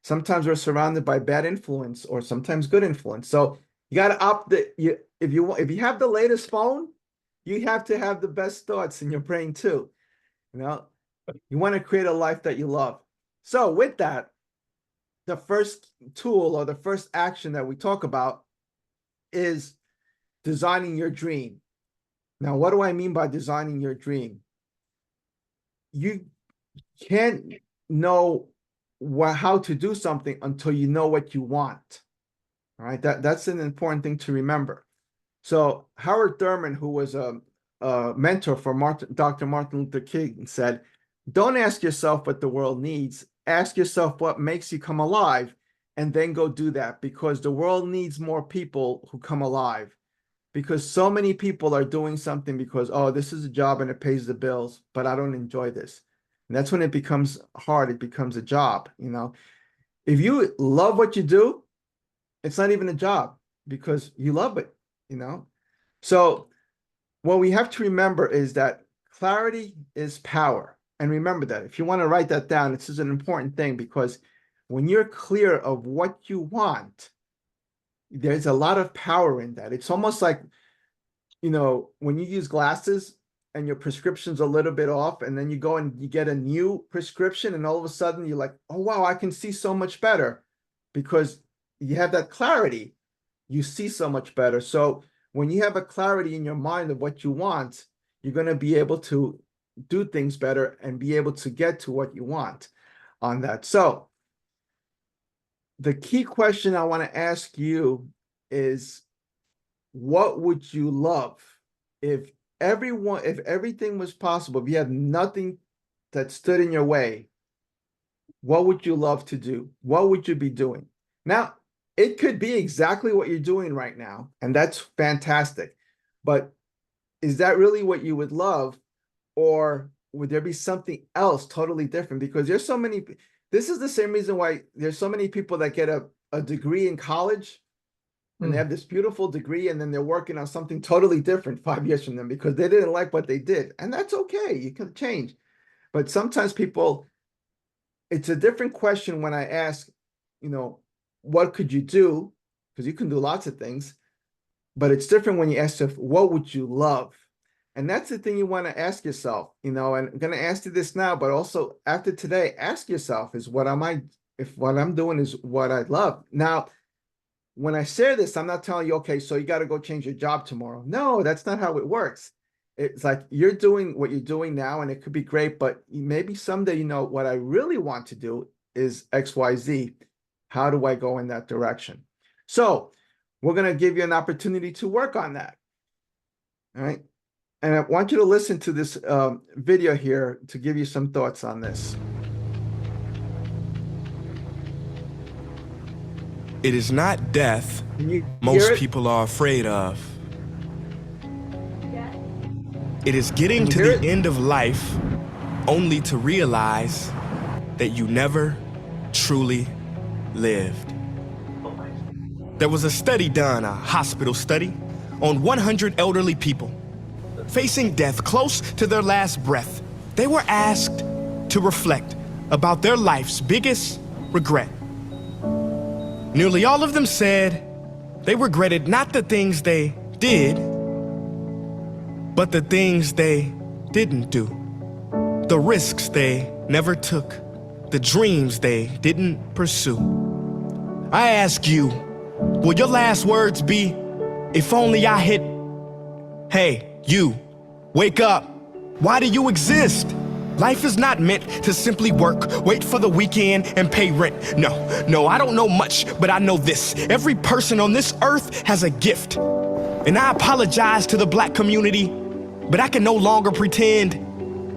S1: sometimes we're surrounded by bad influence or sometimes good influence. So you got to opt that if you have the latest phone, you have to have the best thoughts in your brain too. You want to create a life that you love. So with that, the first tool or the first action that we talk about is designing your dream. Now, what do I mean by designing your dream? You can't know how to do something until you know what you want. All right, that's an important thing to remember. So Howard Thurman, who was a mentor for Dr. Martin Luther King, said, "Don't ask yourself what the world needs. Ask yourself what makes you come alive, and then go do that, because the world needs more people who come alive. Because so many people are doing something because, oh, this is a job and it pays the bills, but I don't enjoy this." And that's when it becomes hard. It becomes a job. If you love what you do, it's not even a job because you love it. So what we have to remember is that clarity is power. And remember that. If you want to write that down, this is an important thing, because when you're clear of what you want, there's a lot of power in that. It's almost like, when you use glasses and your prescription's a little bit off, and then you go and you get a new prescription, and all of a sudden you're like, oh, wow, I can see so much better because you have that clarity. You see so much better. So when you have a clarity in your mind of what you want, you're going to be able to do things better and be able to get to what you want on that. So the key question I want to ask you is, what would you love if everything was possible, if you had nothing that stood in your way? What would you love to do? What would you be doing? Now, it could be exactly what you're doing right now, and that's fantastic. But is that really what you would love? Or would there be something else totally different? Because there's so many, this is the same reason why there's so many people that get a degree in college, and they have this beautiful degree, and then they're working on something totally different 5 years from them because they didn't like what they did. And that's okay. You can change. But sometimes people, it's a different question when I ask, what could you do? Because you can do lots of things. But it's different when you ask yourself, what would you love? And that's the thing you want to ask yourself, and I'm going to ask you this now, but also after today, ask yourself, if what I'm doing is what I love. Now, when I say this, I'm not telling you, okay, so you got to go change your job tomorrow. No, that's not how it works. It's like you're doing what you're doing now, and it could be great, but maybe someday, what I really want to do is XYZ. How do I go in that direction? So we're going to give you an opportunity to work on that. All right. And I want you to listen to this video here to give you some thoughts on this.
S3: It is not death
S1: Can you hear
S3: most
S1: it?
S3: people are afraid of. It is getting
S1: Can you
S3: to
S1: hear
S3: the
S1: it?
S3: end of life only to realize that you never truly lived. There was a study done, a hospital study, on 100 elderly people facing death close to their last breath. They were asked to reflect about their life's biggest regret. Nearly all of them said they regretted not the things they did, but the things they didn't do, the risks they never took, the dreams they didn't pursue. I ask you, will your last words be, if only I hit, hey, you, wake up. Why do you exist? Life is not meant to simply work, wait for the weekend, and pay rent. No, I don't know much, but I know this. Every person on this earth has a gift. And I apologize to the Black community, but I can no longer pretend.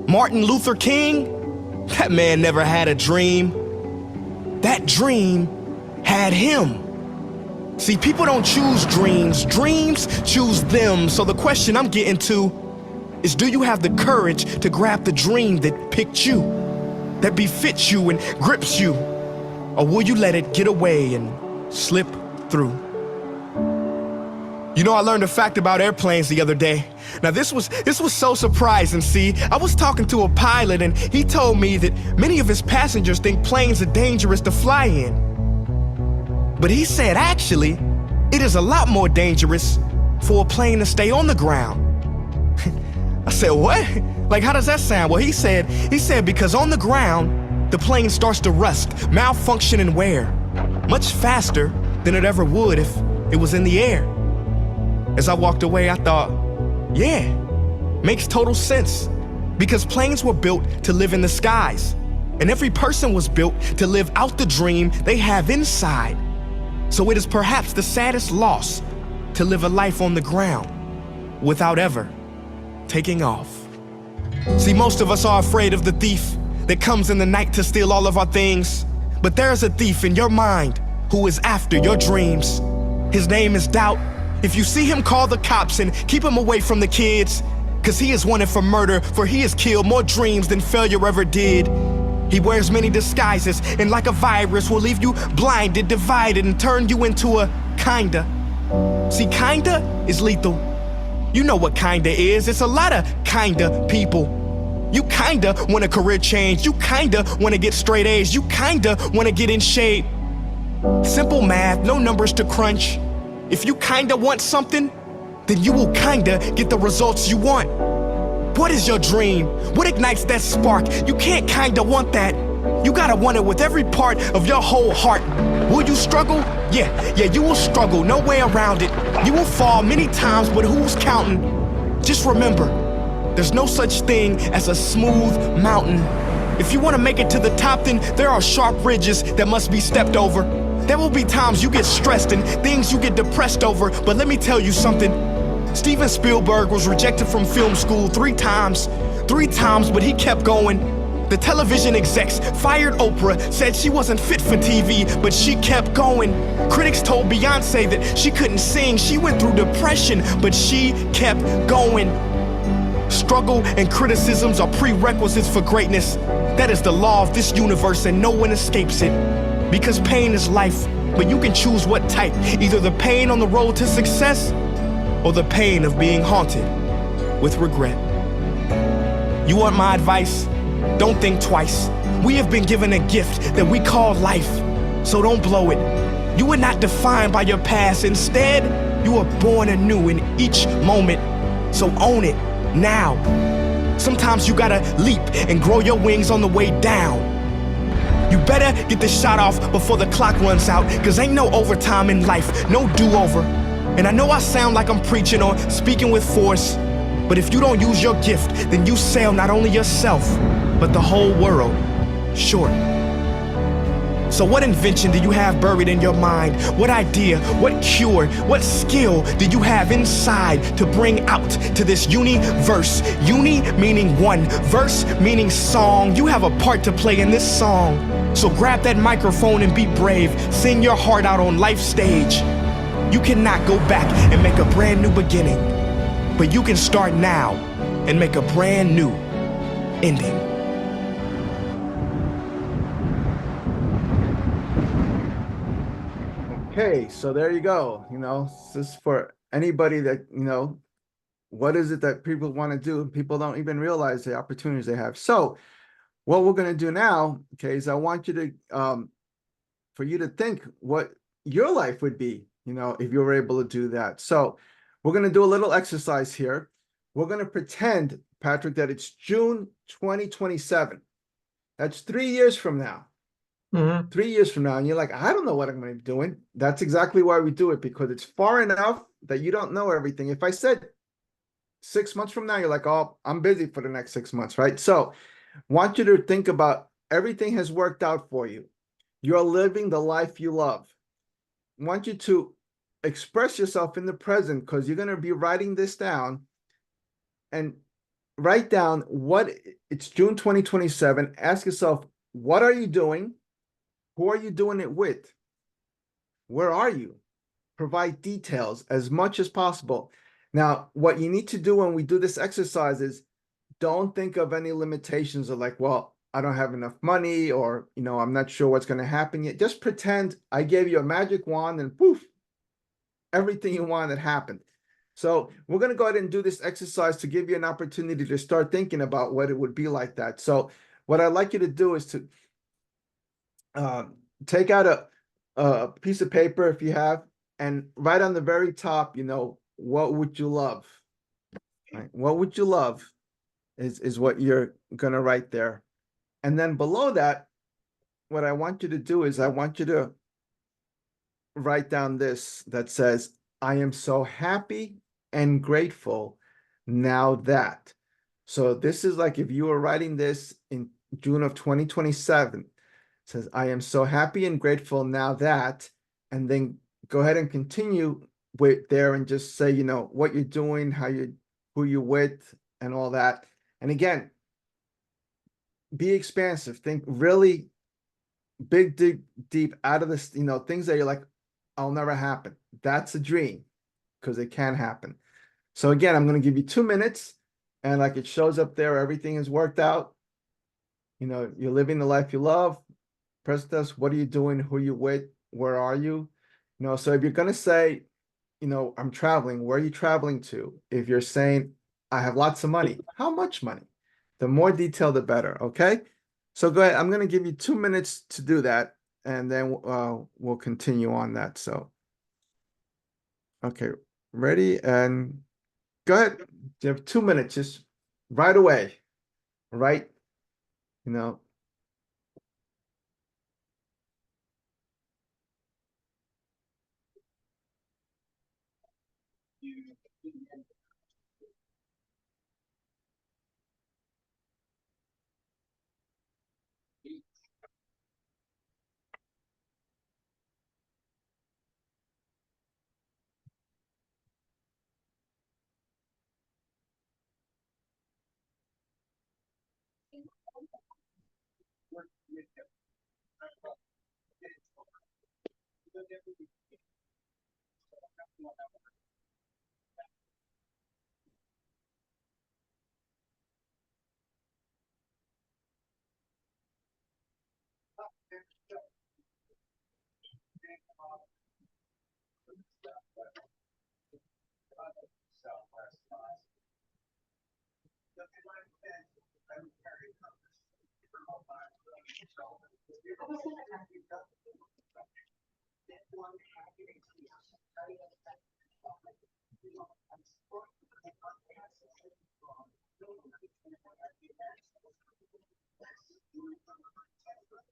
S3: Martin Luther King, that man never had a dream. That dream had him. See, people don't choose dreams. Dreams choose them. So the question I'm getting to is, do you have the courage to grab the dream that picked you, that befits you and grips you? Or will you let it get away and slip through? You know, I learned a fact about airplanes the other day. Now this was so surprising. See, I was talking to a pilot and he told me that many of his passengers think planes are dangerous to fly in. But he said, actually, it is a lot more dangerous for a plane to stay on the ground. I said, what? Like, how does that sound? Well, he said, because on the ground, the plane starts to rust, malfunction, and wear much faster than it ever would if it was in the air. As I walked away, I thought, yeah, makes total sense. Because planes were built to live in the skies, and every person was built to live out the dream they have inside. So it is perhaps the saddest loss to live a life on the ground without ever taking off. See, most of us are afraid of the thief that comes in the night to steal all of our things. But there is a thief in your mind who is after your dreams. His name is doubt. If you see him, call the cops and keep him away from the kids, 'cause he is wanted for murder, for he has killed more dreams than failure ever did. He wears many disguises, and like a virus will leave you blinded, divided, and turn you into a kinda. See, kinda is lethal. You know what kinda is. It's a lot of kinda people. You kinda want a career change. You kinda want to get straight A's. You kinda want to get in shape. Simple math, no numbers to crunch. If you kinda want something, then you will kinda get the results you want. What is your dream? What ignites that spark? You can't kinda want that. You gotta want it with every part of your whole heart. Will you struggle? Yeah, you will struggle, no way around it. You will fall many times, but who's counting? Just remember, there's no such thing as a smooth mountain. If you wanna make it to the top, then there are sharp ridges that must be stepped over. There will be times you get stressed and things you get depressed over, but let me tell you something. Steven Spielberg was rejected from film school 3 times, but he kept going. The television execs fired Oprah, said she wasn't fit for TV, but she kept going. Critics told Beyonce that she couldn't sing, she went through depression, but she kept going. Struggle and criticisms are prerequisites for greatness. That is the law of this universe and no one escapes it. Because pain is life, but you can choose what type. Either the pain on the road to success, or the pain of being haunted with regret. You want my advice? Don't think twice. We have been given a gift that we call life, so don't blow it. You are not defined by your past. Instead, you are born anew in each moment, so own it now. Sometimes you gotta leap and grow your wings on the way down. You better get the shot off before the clock runs out, 'cause ain't no overtime in life, no do-over. And I know I sound like I'm preaching or speaking with force, but if you don't use your gift, then you sell not only yourself, but the whole world short. So what invention do you have buried in your mind? What idea, what cure, what skill do you have inside to bring out to this universe? Uni meaning one, verse meaning song. You have a part to play in this song. So grab that microphone and be brave. Sing your heart out on life's stage. You cannot go back and make a brand new beginning, but you can start now and make a brand new ending.
S1: Okay, so there you go. You know, this is for anybody that, you know, what is it that people want to do? People don't even realize the opportunities they have. So what we're going to do now, okay, is I want you to, for you to think what your life would be, you know, if you were able to do that. So we're going to do a little exercise here. We're going to pretend, Patrick, that it's June 2027. That's 3 years from now. 3 years from now, and you're like, I don't know what I'm going to be doing. That's exactly why we do it, because it's far enough that you don't know everything. If I said 6 months from now, you're like, oh, I'm busy for the next 6 months, right? So want you to think about everything has worked out for you. You're living the life you love. Want you to express yourself in the present, because you're going to be writing this down, and write down what it's June 2027. Ask yourself, what are you doing? Who are you doing it with? Where are you? Provide details as much as possible. Now, what you need to do when we do this exercise is don't think of any limitations of like, well, I don't have enough money, or, I'm not sure what's going to happen yet. Just pretend I gave you a magic wand and poof, everything you wanted happened. So we're going to go ahead and do this exercise to give you an opportunity to start thinking about what it would be like that. So what I'd like you to do is to take out a piece of paper if you have, and write on the very top, what would you love? Right? What would you love is what you're going to write there. And then below that, what I want you to do is I want you to write down this that says, I am so happy and grateful now that. So this is like if you were writing this in June of 2027. Says, I am so happy and grateful now that, and then go ahead and continue with there and just say, what you're doing, who you're with, and all that. And again, be expansive. Think really big, deep out of this, things that you're like, I'll never happen. That's a dream, because it can happen. So again, I'm going to give you 2 minutes, and like it shows up there, everything is worked out. You're living the life you love. Present us, what are you doing? Who are you with? Where are you? So if you're going to say, I'm traveling, where are you traveling to? If you're saying, I have lots of money, how much money? The more detail, the better. Okay. So go ahead. I'm going to give you 2 minutes to do that, and then we'll continue on that. So, okay, ready? And go ahead. You have 2 minutes, just right away, right?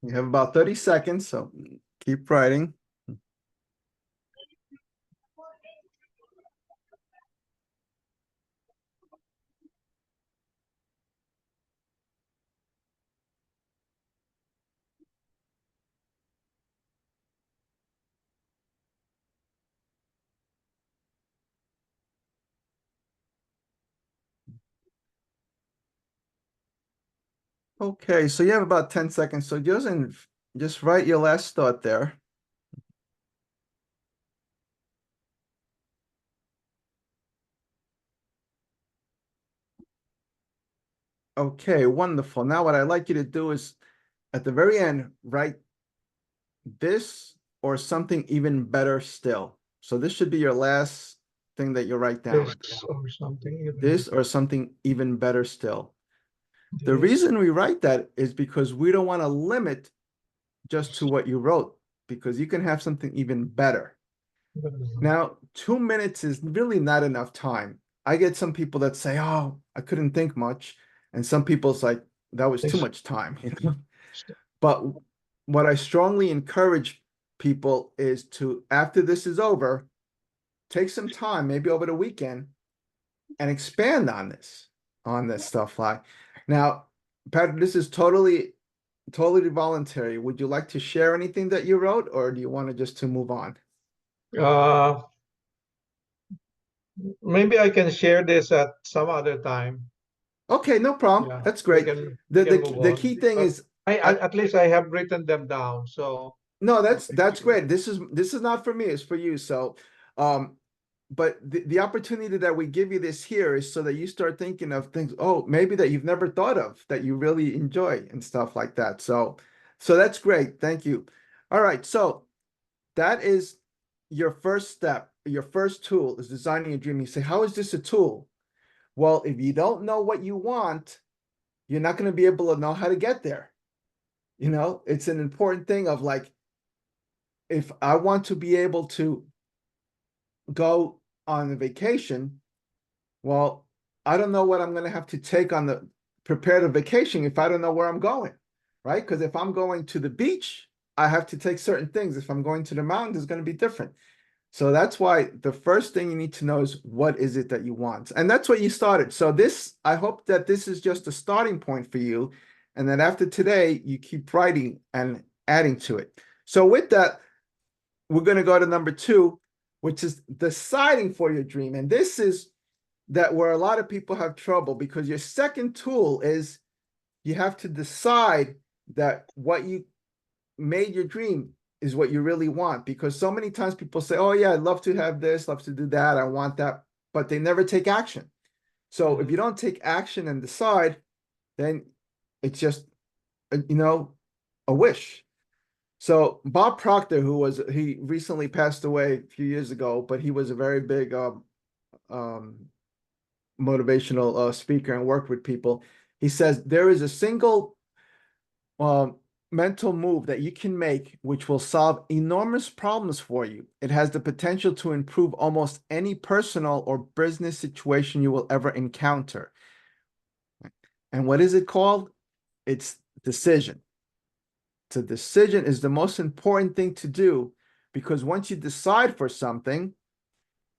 S1: You have about 30 seconds, so keep writing. Okay, so you have about 10 seconds. So just write your last thought there. Okay, wonderful. Now what I'd like you to do is at the very end, write this or something even better still. So this should be your last thing that you write down.
S2: This or something.
S1: This or something even better still. The
S2: This.
S1: reason we write that is because we don't want to limit just to what you wrote, because you can have something even better. Now, 2 minutes is really not enough time. I get some people that say, "Oh, I couldn't think much," and some people's like, "That was too much time," you know. But what I strongly encourage people is to, after this is over, take some time, maybe over the weekend, and expand on this stuff. Like now, Patrick, this is totally voluntary. Would you like to share anything that you wrote, or do you want to just to move on?
S2: Uh, Maybe I can share this at some other time.
S1: Okay, no problem.
S2: Yeah,
S1: That's
S2: we
S1: great.
S2: can
S1: The
S2: we can
S1: the
S2: move
S1: the
S2: on.
S1: key thing
S2: But
S1: is
S2: at least I have written them down. So
S1: no, that's great. This is not for me, it's for you. So but the opportunity that we give you this here is so that you start thinking of things, oh, maybe that you've never thought of that you really enjoy and stuff like that. So that's great. Thank you. All right, so that is your first step. Your first tool is designing a dream. You say, how is this a tool? Well, if you don't know what you want, you're not going to be able to know how to get there. You know, it's an important thing of like, if I want to be able to go on a vacation, well, I don't know what I'm going to have to take on the prepare the vacation if I don't know where I'm going, right? Because if I'm going to the beach, I have to take certain things. If I'm going to the mountains, it's going to be different. So that's why the first thing you need to know is what is it that you want? And that's what you started. So this, I hope that this is just a starting point for you, and that after today, you keep writing and adding to it. So with that, we're going to go to number 2, which is deciding for your dream. And this is that where a lot of people have trouble, because your second tool is you have to decide that what you made your dream is what you really want. Because so many times people say, oh yeah, I'd love to have this, love to do that, I want that, but they never take action. So if you don't take action and decide, then it's just, a wish. So Bob Proctor, he recently passed away a few years ago, but he was a very big motivational speaker and worked with people. He says there is a single mental move that you can make which will solve enormous problems for you. It has the potential to improve almost any personal or business situation you will ever encounter. And what is it called? It's decision. So decision is the most important thing to do, because once you decide for something,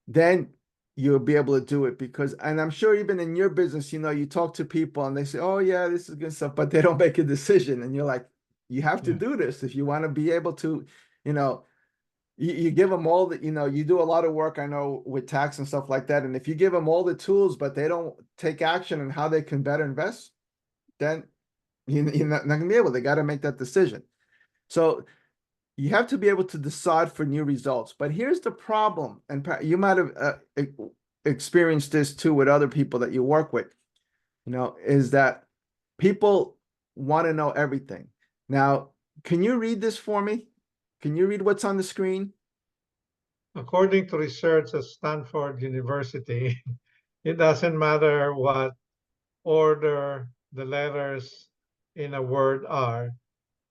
S1: then you'll be able to do it. Because, and I'm sure even in your business, you talk to people and they say, oh yeah, this is good stuff, but they don't make a decision. And you're like, you have to do this if you want to be able to, you give them all the, you do a lot of work, I know, with tax and stuff like that. And if you give them all the tools, but they don't take action on how they can better invest, then you're not going to be able. They got to make that decision. So you have to be able to decide for new results. But here's the problem, and you might have experienced this too with other people that you work with, is that people want to know everything. Now, can you read this for me? Can you read what's on the screen?
S2: according to research at Stanford University, it doesn't matter what order the letters in a word are.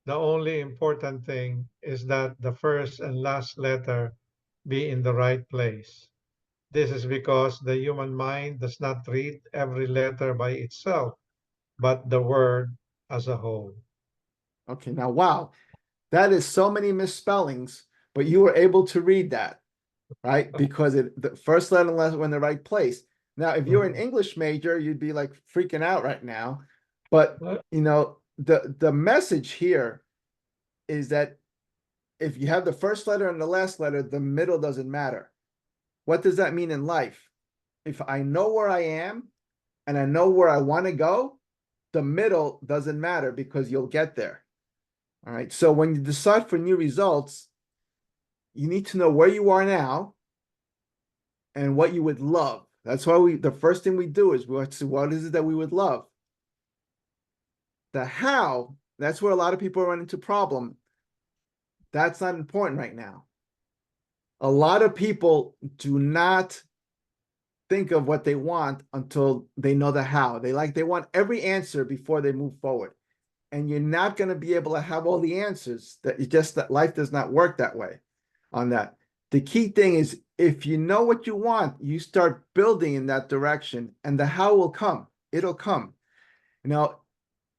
S2: The only important thing is that the first and last letter be in the right place. This is because the human mind does not read every letter by itself, but the word as a whole.
S1: Okay, now, wow, that is so many misspellings, but you were able to read that, right? Because the first letter and last were in the right place. Now, if you're an English major, you'd be like freaking out right now. But the message here is that if you have the first letter and the last letter, the middle doesn't matter. What does that mean in life? If I know where I am and I know where I want to go, the middle doesn't matter because you'll get there. All right. So when you decide for new results, you need to know where you are now and what you would love. That's why the first thing we do is we want to see what is it that we would love. The how, that's where a lot of people run into problem. That's not important right now. A lot of people do not think of what they want until they know the how. They want every answer before they move forward. And you're not going to be able to have all the answers. That life does not work that way on that. The key thing is if you know what you want, you start building in that direction, and the how will come. It'll come. You know,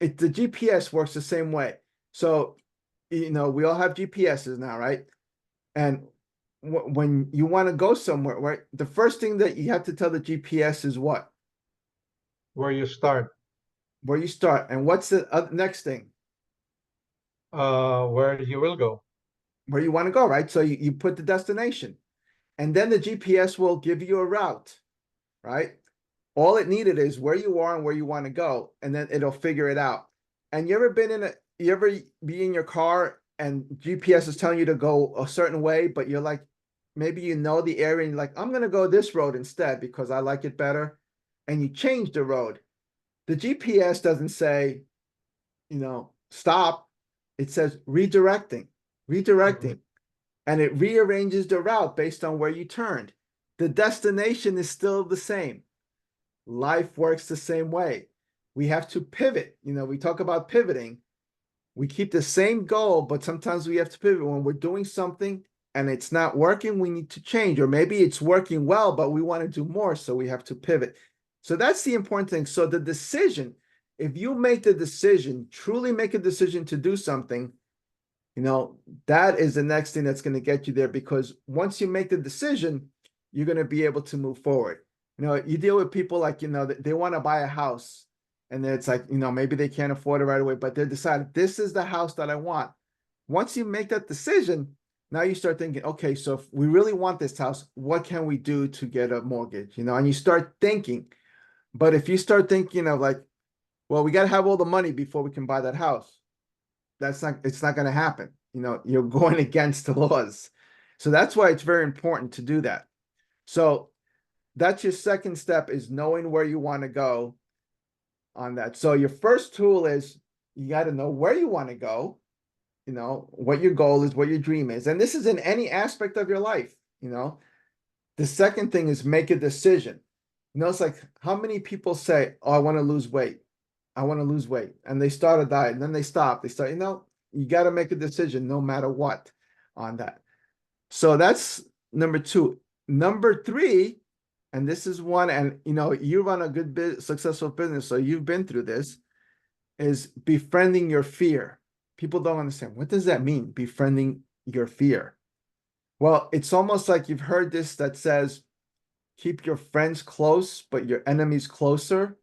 S1: the GPS works the same way. So, you know, we all have GPSs now, right? And when you want to go somewhere, right? The first thing that you have to tell the GPS is what?
S2: Where you start,
S1: Where you start. And what's the next thing?
S2: where you will go.
S1: Where you want to go, right? So you put the destination. And then the GPS will give you a route, right? All it needed is where you are and where you want to go, and then it'll figure it out. And you ever be in your car and GPS is telling you to go a certain way, but you're like, maybe you know the area and you're like, I'm gonna go this road instead because I like it better. And you change the road. The GPS doesn't say, you know, stop. It says redirecting, and it rearranges the route based on where you turned. The destination is still the same. Life works the same way. We have to pivot. You know, we talk about pivoting. We keep the same goal, but sometimes we have to pivot when we're doing something and it's not working. We need to change, or maybe it's working well, but we want to do more. So we have to pivot. So that's the important thing. So the decision, if you make the decision, truly make a decision to do something, you know, that is the next thing that's going to get you there, because once you make the decision, you're going to be able to move forward. You know, you deal with people like, you know, they want to buy a house and it's like, you know, maybe they can't afford it right away, but they're decided this is the house that I want. Once you make that decision, now you start thinking, okay, so if we really want this house, what can we do to get a mortgage? You know, and you start thinking. But if you start thinking of like, well, we got to have all the money before we can buy that house, it's not going to happen. You know, you're going against the laws. So that's why it's very important to do that. So that's your second step, is knowing where you want to go on that. So your first tool is you got to know where you want to go, you know, what your goal is, what your dream is. And this is in any aspect of your life, you know. The second thing is make a decision. You know, it's like how many people say, oh, I want to lose weight. I want to lose weight. And they start a diet and then they stop. They start, you know, you got to make a decision no matter what on that. So that's number two. Number three, and this is one, and you know, you run a good successful business, so you've been through this, is befriending your fear. People don't understand. What does that mean, befriending your fear? Well, it's almost like you've heard this that says, keep your friends close, but your enemies closer.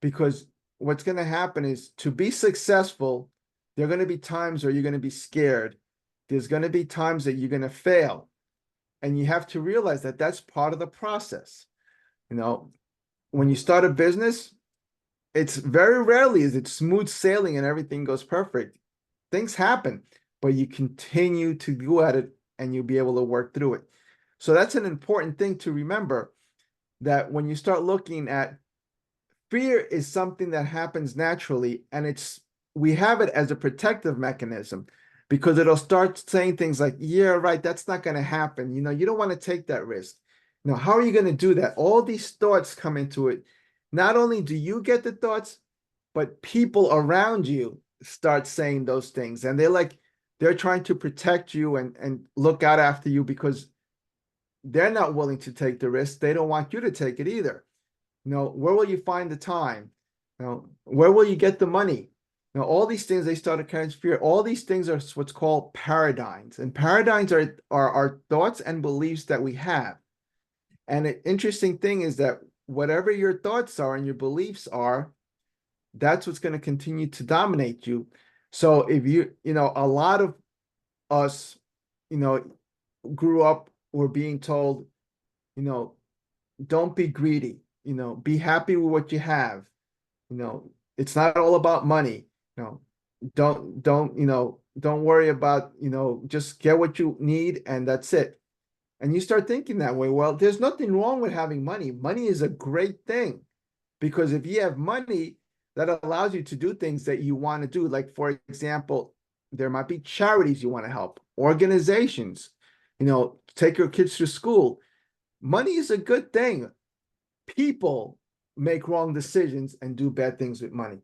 S1: Because what's going to happen is, to be successful, there are going to be times where you're going to be scared. There's going to be times that you're going to fail. And you have to realize that that's part of the process. You know, when you start a business, it's very rarely is it smooth sailing and everything goes perfect. Things happen, but you continue to go at it and you'll be able to work through it. So that's an important thing to remember, that when you start looking at fear, is something that happens naturally, and we have it as a protective mechanism, because it'll start saying things like, yeah, right, that's not going to happen. You know, you don't want to take that risk. You know, how are you going to do that? All these thoughts come into it. Not only do you get the thoughts, but people around you start saying those things. And they're trying to protect you and look out after you, because they're not willing to take the risk. They don't want you to take it either. You know, where will you find the time? You know, where will you get the money? Now, all these things, they start to carry fear. All these things are what's called paradigms. And paradigms are our thoughts and beliefs that we have. And an interesting thing is that whatever your thoughts are and your beliefs are, that's what's going to continue to dominate you. So if you know, a lot of us, you know, grew up, were being told, you know, don't be greedy, you know, be happy with what you have. You know, it's not all about money. No, don't worry about, you know, just get what you need and that's it. And you start thinking that way. Well, there's nothing wrong with having money. Money is a great thing, because if you have money, that allows you to do things that you want to do. Like, for example, there might be charities you want to help, organizations, you know, take your kids to school. Money is a good thing. People make wrong decisions and do bad things with money.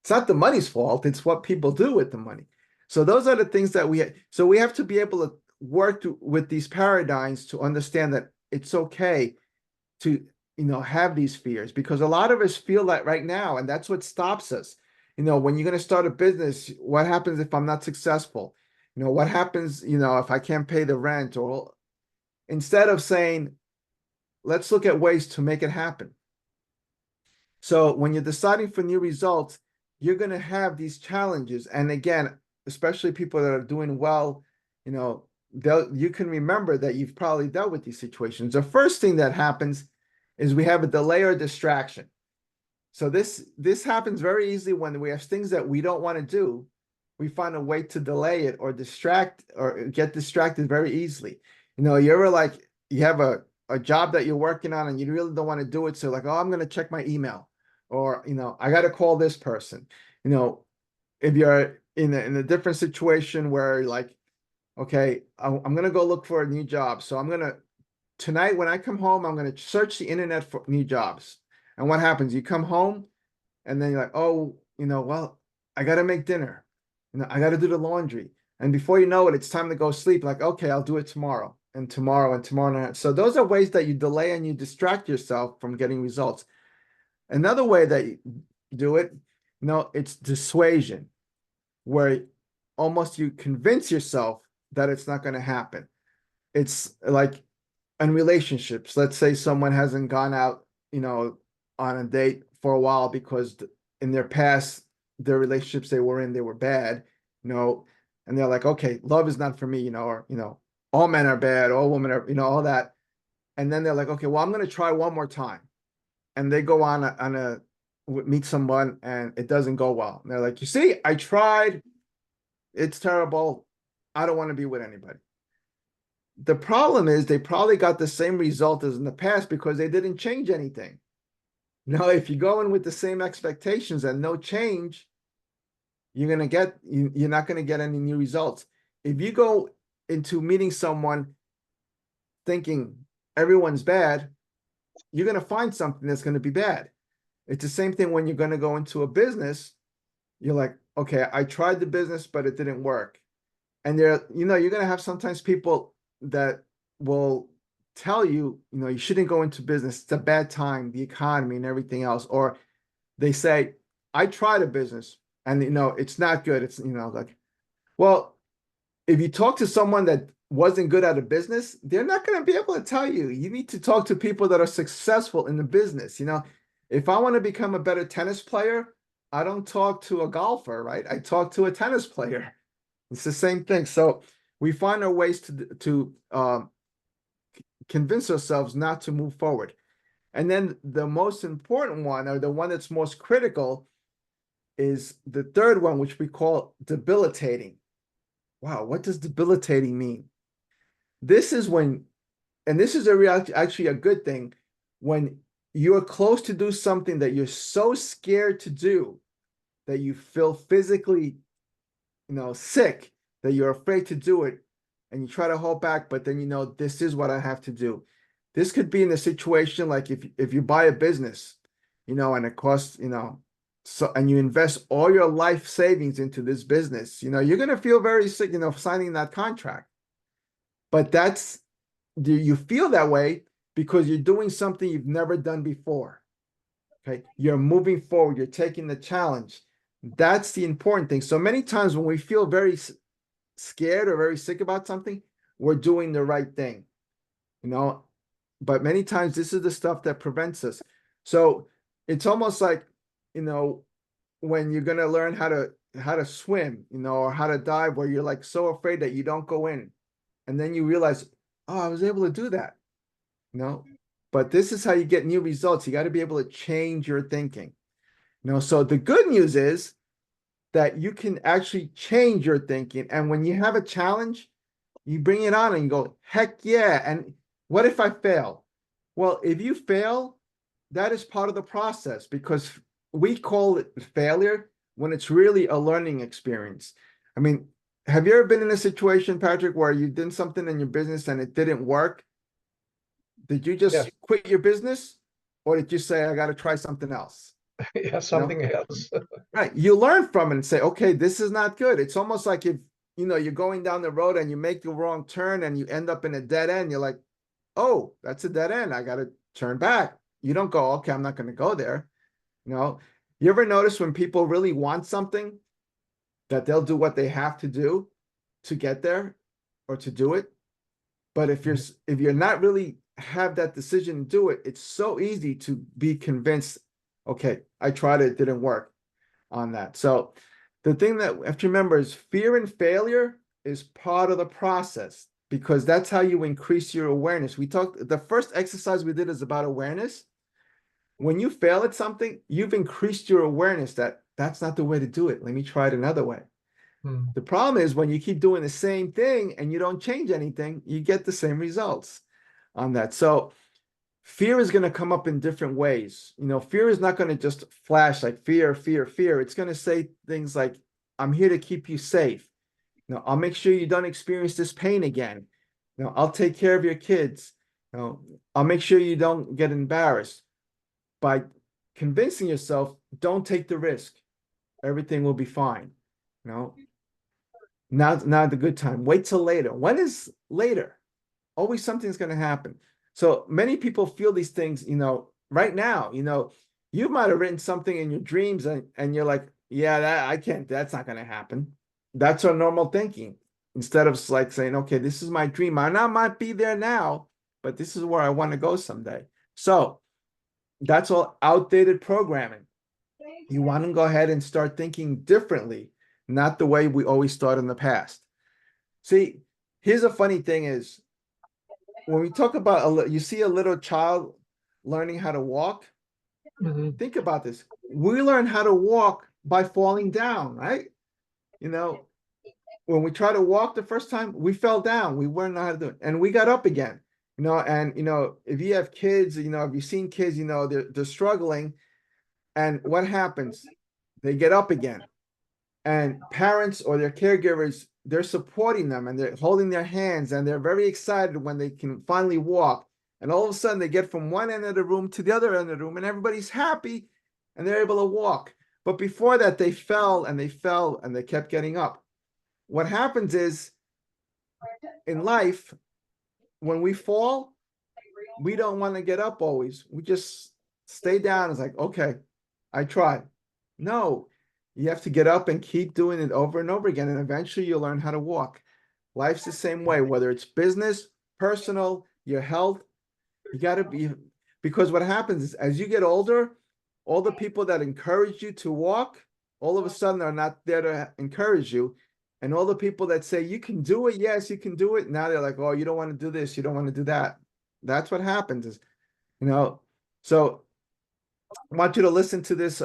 S1: It's not the money's fault. It's what people do with the money. So those are the things that we have to be able to worked with these paradigms to understand that it's okay to, have these fears, because a lot of us feel that right now, and that's what stops us. When you're going to start a business, what happens if I'm not successful? What happens, if I can't pay the rent? Or instead of saying, let's look at ways to make it happen. So when you're deciding for new results, you're going to have these challenges. And again, especially people that are doing well, you can remember that you've probably dealt with these situations. The first thing that happens is we have a delay or distraction. So this happens very easily when we have things that we don't want to do. We find a way to delay it or distract or get distracted very easily. You ever like you have a job that you're working on and you really don't want to do it. So like, oh, I'm going to check my email, or, I got to call this person. If you're in a different situation where like, okay, I'm going to go look for a new job. So tonight when I come home, I'm going to search the internet for new jobs. And what happens? You come home and then you're like, oh, well, I got to make dinner. I got to do the laundry. And before you know it, it's time to go sleep. Like, okay, I'll do it tomorrow and tomorrow and tomorrow night. So those are ways that you delay and you distract yourself from getting results. Another way that you do it, it's dissuasion, where almost you convince yourself that it's not going to happen. It's like in relationships. Let's say someone hasn't gone out, on a date for a while because in their past, their relationships they were bad, and they're like, okay, love is not for me, or, all men are bad, all women are, all that. And then they're like, okay, well, I'm going to try one more time. And they go on meet someone and it doesn't go well. And they're like, you see, I tried. It's terrible. I don't want to be with anybody. The problem is they probably got the same result as in the past because they didn't change anything. If you go in with the same expectations and no change, you're not going to get any new results. If you go into meeting someone thinking everyone's bad, you're going to find something that's going to be bad. It's the same thing when you're going to go into a business. You're like, okay, I tried the business, but it didn't work. And you're going to have sometimes people that will tell you, you shouldn't go into business. It's a bad time, the economy and everything else. Or they say, I tried a business and, it's not good. It's, like, well, if you talk to someone that wasn't good at a business, they're not going to be able to tell you. You need to talk to people that are successful in the business. If I want to become a better tennis player, I don't talk to a golfer, right? I talk to a tennis player. It's the same thing. So we find our ways to convince ourselves not to move forward. And then the most important one, or the one that's most critical, is the third one, which we call debilitating. Wow, what does debilitating mean? This is when, and this is actually a good thing, when you're close to do something that you're so scared to do that you feel physically, sick, that you're afraid to do it, and you try to hold back, but then this is what I have to do. This could be in a situation like if you buy a business, and it costs, so, and you invest all your life savings into this business, you're going to feel very sick, signing that contract. But you feel that way because you're doing something you've never done before. Okay. You're moving forward. You're taking the challenge. That's the important thing. So many times when we feel very scared or very sick about something, we're doing the right thing, but many times this is the stuff that prevents us. So it's almost like, when you're going to learn how to swim, or how to dive, where you're like so afraid that you don't go in, and then you realize, oh, I was able to do that, but this is how you get new results. You got to be able to change your thinking, so the good news is that you can actually change your thinking. And when you have a challenge, you bring it on and you go, heck yeah. And what if I fail? Well, if you fail, that is part of the process, because we call it failure when it's really a learning experience. I mean, have you ever been in a situation, Patrick, where you did something in your business and it didn't work? Did you just quit your business, or did you say, I got to try something else?
S2: Yeah, something else.
S1: Right. You learn from it and say, okay, this is not good. It's almost like if, you're going down the road and you make the wrong turn and you end up in a dead end. You're like, oh, that's a dead end. I got to turn back. You don't go, okay, I'm not going to go there. You ever notice when people really want something that they'll do what they have to do to get there or to do it? But if you're not really have that decision to do it, it's so easy to be convinced, okay, I tried it, it didn't work on that. So the thing that you have to remember is fear and failure is part of the process, because that's how you increase your awareness. The first exercise we did is about awareness. When you fail at something, you've increased your awareness that that's not the way to do it. Let me try it another way. The problem is when you keep doing the same thing and you don't change anything, you get the same results on that. So fear is going to come up in different ways. Fear is not going to just flash like fear, fear, fear. It's going to say things like, I'm here to keep you safe. I'll make sure you don't experience this pain again. I'll take care of your kids. I'll make sure you don't get embarrassed. By convincing yourself, don't take the risk. Everything will be fine. Now the good time. Wait till later. When is later? Always something's going to happen. So many people feel these things, right now. You might have written something in your dreams and you're like, yeah, I can't, that's not going to happen. That's our normal thinking. Instead of like saying, okay, this is my dream. I might be there now, but this is where I want to go someday. So that's all outdated programming. You want to go ahead and start thinking differently, not the way we always thought in the past. See, here's a funny thing is, when we talk about, you see a little child learning how to walk. Think about this. We learn how to walk by falling down, right? When we try to walk the first time, we fell down. We weren't know how to do it. And we got up again. If you have kids, if you've seen kids, they're struggling. And what happens? They get up again. And parents or their caregivers, they're supporting them and they're holding their hands and they're very excited when they can finally walk. And all of a sudden they get from one end of the room to the other end of the room and everybody's happy and they're able to walk. But before that, they fell and they kept getting up. What happens is in life, when we fall, we don't want to get up always. We just stay down. It's like, okay, I tried. No, you have to get up and keep doing it over and over again. And eventually you'll learn how to walk. Life's the same way, whether it's business, personal, your health, you got to be, because what happens is as you get older, all the people that encourage you to walk, all of a sudden are not there to encourage you. And all the people that say, you can do it. Yes, you can do it. Now they're like, oh, you don't want to do this. You don't want to do that. That's what happens is, so I want you to listen to this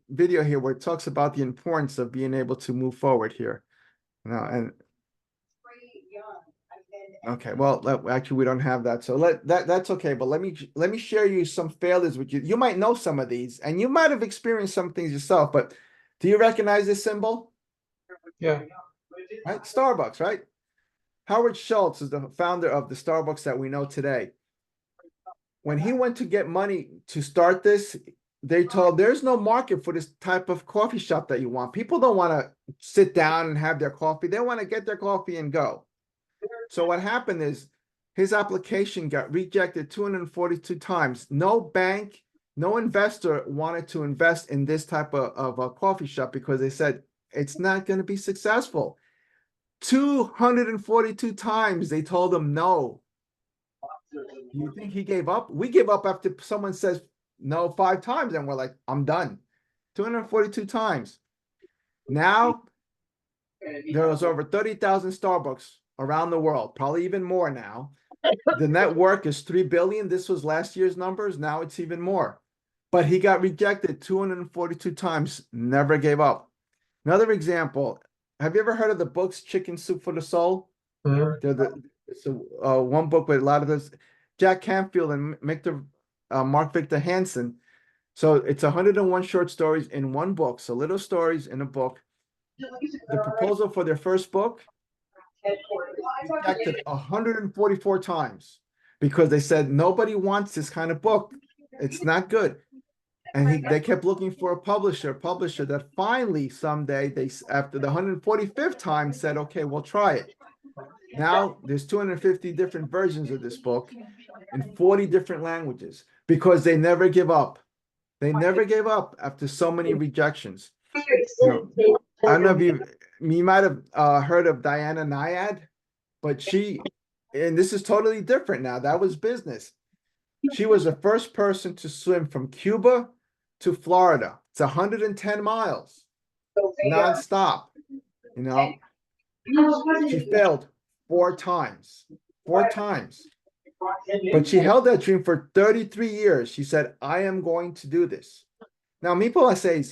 S1: video here where it talks about the importance of being able to move forward here. Okay, well, actually we don't have that. So that's okay. But let me share you some failures with you. You might know some of these and you might have experienced some things yourself, but do you recognize this symbol?
S2: Yeah.
S1: Right? Starbucks, right? Howard Schultz is the founder of the Starbucks that we know today. When he went to get money to start this, they told there's no market for this type of coffee shop that you want. People don't want to sit down and have their coffee. They want to get their coffee and go. So what happened is his application got rejected 242 times. No bank, no investor wanted to invest in this type of a coffee shop because they said it's not going to be successful. 242 times they told him no. You think he gave up? We give up after someone says no 5 times and we're like, I'm done. 242 times. Now there's over 30,000 Starbucks around the world, probably even more now. The net worth is 3 billion. This was last year's numbers. Now it's even more. But he got rejected 242 times, never gave up. Another example, have you ever heard of the books Chicken Soup for the Soul? It's one book with a lot of this. Jack Canfield and Mark Victor Hansen. So it's 101 short stories in one book. So little stories in a book. The proposal for their first book rejected 144 times because they said nobody wants this kind of book. It's not good. And they kept looking for a publisher that finally someday after the 145th time said, okay, we'll try it. Now there's 250 different versions of this book in 40 different languages because they never give up. They never gave up after so many rejections. You know, I don't know if you might have heard of Diana Nyad, but and this is totally different now. That was business. She was the first person to swim from Cuba to Florida. It's 110 miles, nonstop. You know, she failed 4 times, but she held that dream for 33 years. She said, I am going to do this. Now, people say,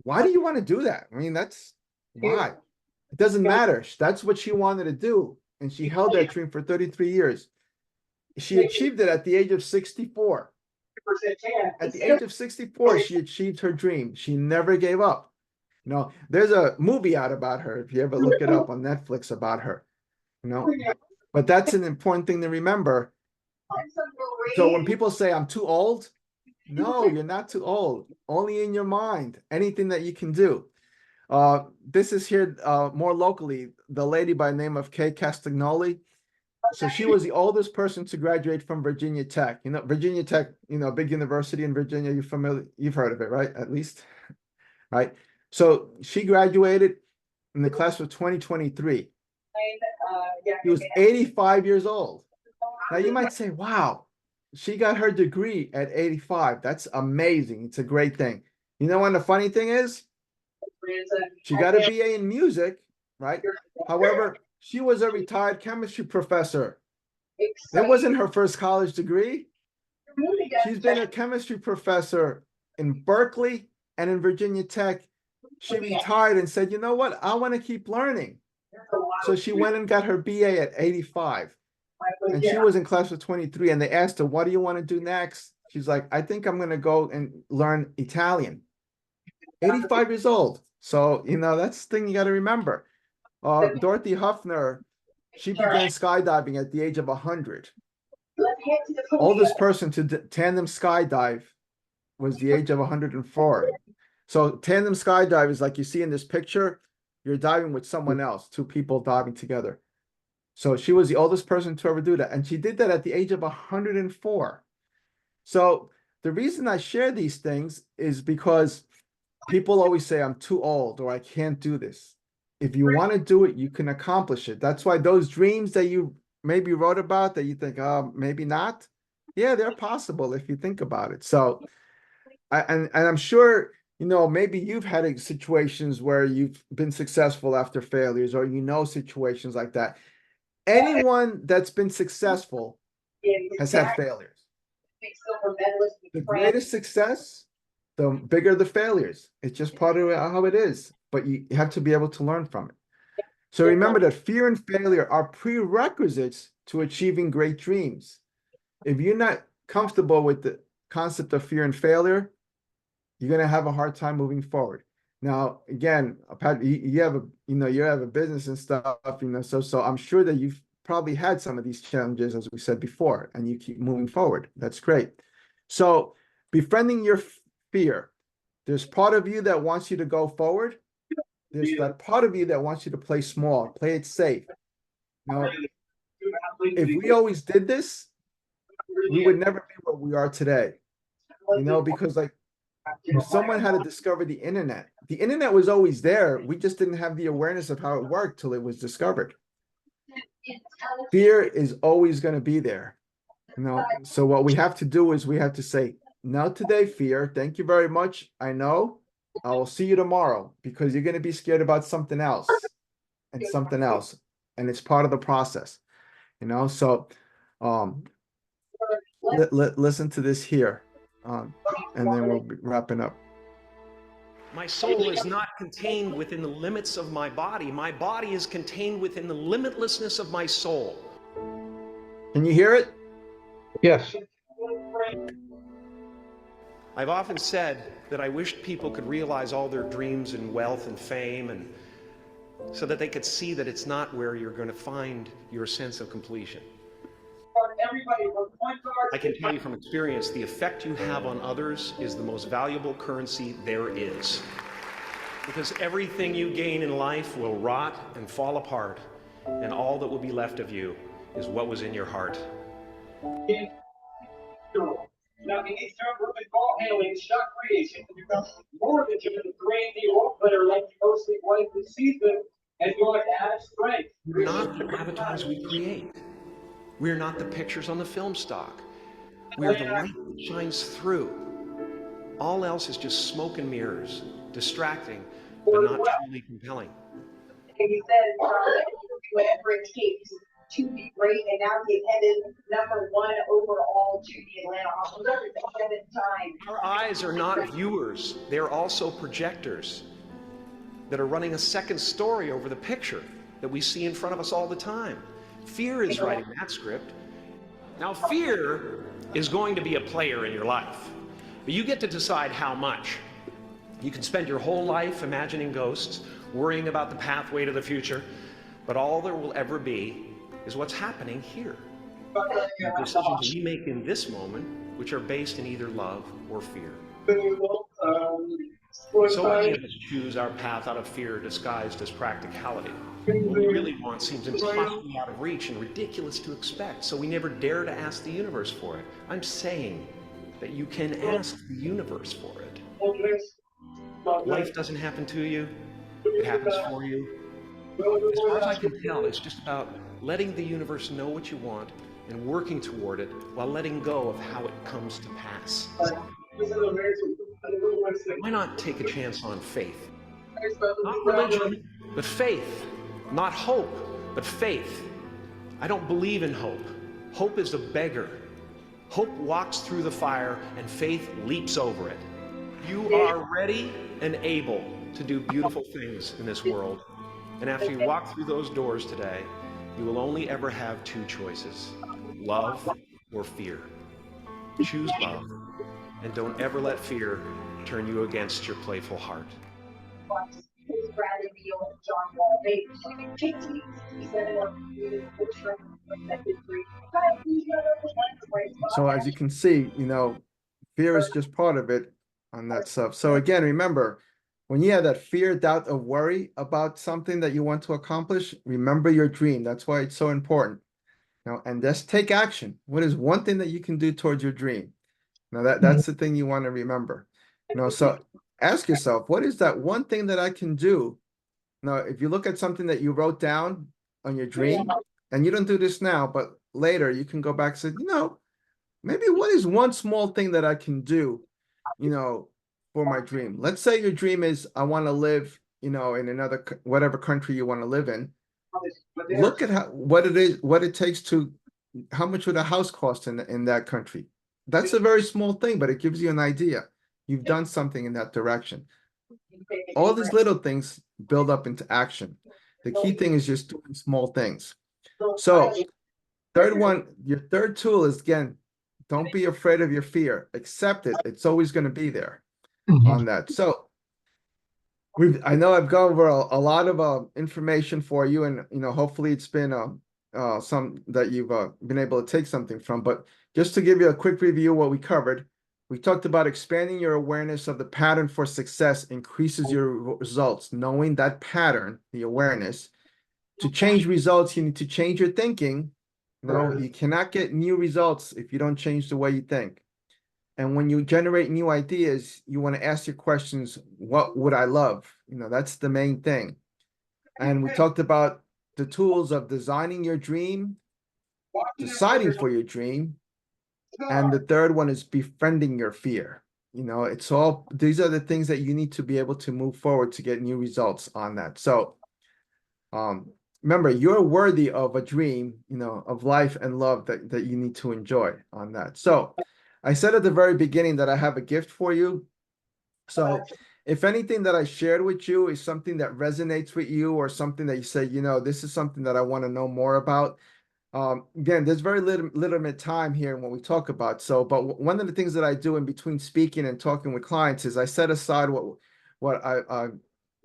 S1: why do you want to do that? I mean, that's why. It doesn't matter. That's what she wanted to do. And she held that dream for 33 years. She achieved it at the age of 64. At the age of 64, she achieved her dream. She never gave up. You know, there's a movie out about her, if you ever look it up on Netflix about her. You know, but that's an important thing to remember. So when people say I'm too old, no, you're not too old. Only in your mind, anything that you can do. This is here more locally, the lady by the name of Kay Castagnoli. So she was the oldest person to graduate from Virginia Tech. You know, Virginia Tech, you know, big university in Virginia. You're familiar, you've heard of it, right? At least, right? So she graduated in the class of 2023. She was 85 years old. Now you might say, wow, she got her degree at 85. That's amazing. It's a great thing. You know what the funny thing is? She got a BA in music, right? However, she was a retired chemistry professor. That wasn't her first college degree. She's been a chemistry professor in Berkeley and in Virginia Tech. She retired and said, you know what? I want to keep learning. So she went and got her BA at 85. And she was in class of 23. And they asked her, what do you want to do next? She's like, I think I'm going to go and learn Italian. 85 years old. So, you know, that's the thing you got to remember. Dorothy Huffner, she began skydiving at the age of 100. Oldest person to tandem skydive was the age of 104. So tandem skydive is like you see in this picture, you're diving with someone else, 2 people diving together. So she was the oldest person to ever do that. And she did that at the age of 104. So the reason I share these things is because people always say, I'm too old or I can't do this. If you want to do it, you can accomplish it. That's why those dreams that you maybe wrote about that you think, maybe not. Yeah, they're possible if you think about it. So, and I'm sure, you know, maybe you've had situations where you've been successful after failures, or, you know, situations like that. Anyone that's been successful has had failures. The greatest success, the bigger the failures. It's just part of how it is, but you have to be able to learn from it. So remember that fear and failure are prerequisites to achieving great dreams. If you're not comfortable with the concept of fear and failure, you're going to have a hard time moving forward. Now, again, Pat, you have a business and stuff, you know, so I'm sure that you've probably had some of these challenges, as we said before, and you keep moving forward. That's great. So befriending your fear. There's part of you that wants you to go forward. There's that part of you that wants you to play small, play it safe. Now, if we always did this, we would never be where we are today. You know, because like someone had to discover the internet. The internet was always there. We just didn't have the awareness of how it worked till it was discovered. Fear is always going to be there. You know, so what we have to do is we have to say, not today, fear. Thank you very much. I know. I will see you tomorrow, because you're going to be scared about something else and something else. And it's part of the process, you know? So listen to this here, and then we'll be wrapping up.
S4: My soul is not contained within the limits of my body. My body is contained within the limitlessness of my soul.
S1: Can you hear it?
S2: Yes.
S4: I've often said that I wished people could realize all their dreams and wealth and fame, and so that they could see that it's not where you're going to find your sense of completion. I can tell you from experience, the effect you have on others is the most valuable currency there is. Because everything you gain in life will rot and fall apart, and all that will be left of you is what was in your heart.
S5: Now, in these terms, we've been ball handling shot creation to become more than just a great new role player like the mostly white who sees them as going to add strength.
S4: We're not the avatars we create. We're not the pictures on the film stock. We are the light that shines through. All else is just smoke and mirrors, distracting, but not truly compelling.
S6: And he said, whatever it takes to be great, and now he's headed #1 overall to the Atlanta Hawks. 7 times.
S4: Our eyes are not viewers, they're also projectors that are running a second story over the picture that we see in front of us all the time. Fear is writing that script. Now, fear is going to be a player in your life, but you get to decide how much. You can spend your whole life imagining ghosts, worrying about the pathway to the future, but all there will ever be is what's happening here. The decisions we make in this moment, which are based in either love or fear. So many of us choose our path out of fear disguised as practicality. What we really want seems impossibly out of reach and ridiculous to expect, so we never dare to ask the universe for it. I'm saying that you can ask the universe for it. Life doesn't happen to you, it happens for you. As far as I can tell, it's just about letting the universe know what you want and working toward it while letting go of how it comes to pass. Why not take a chance on faith? Not religion, but faith. Not hope, but faith. I don't believe in hope. Hope is a beggar. Hope walks through the fire and faith leaps over it. You are ready and able to do beautiful things in this world. And after you walk through those doors today, you will only ever have two choices: love or fear. Choose love, and don't ever let fear turn you against your playful heart.
S1: So as you can see, fear is just part of it on that stuff. So again, remember, when you have that fear, doubt, or worry about something that you want to accomplish, remember your dream. That's why it's so important. And just take action. What is one thing that you can do towards your dream? Now that's the thing you want to remember. So ask yourself, what is that one thing that I can do? Now, if you look at something that you wrote down on your dream, and you don't do this now, but later you can go back and say, maybe what is one small thing that I can do, for my dream? Let's say your dream is, I want to live, in another, whatever country you want to live in. Look at what it takes to, how much would a house cost in that country? That's a very small thing, but it gives you an idea. You've done something in that direction. All these little things build up into action. The key thing is just doing small things. So your third tool is, again, don't be afraid of your fear. Accept it. It's always going to be there on that. So I know I've gone over a lot of information for you, and hopefully it's been some that you've been able to take something from. But just to give you a quick review of what we covered, we talked about expanding your awareness of the pattern for success increases your results. Knowing that pattern, the awareness, to change results, you need to change your thinking. You cannot get new results if you don't change the way you think. And when you generate new ideas, you want to ask your questions, what would I love? That's the main thing. And we talked about the tools of designing your dream, deciding for your dream, and the third one is befriending your fear. These are the things that you need to be able to move forward to get new results on that. So remember, you're worthy of a dream, of life and love that you need to enjoy on that. So I said at the very beginning that I have a gift for you. So if anything that I shared with you is something that resonates with you, or something that you say, this is something that I want to know more about, again, there's very limited time here when we talk about. But one of the things that I do in between speaking and talking with clients is I set aside what I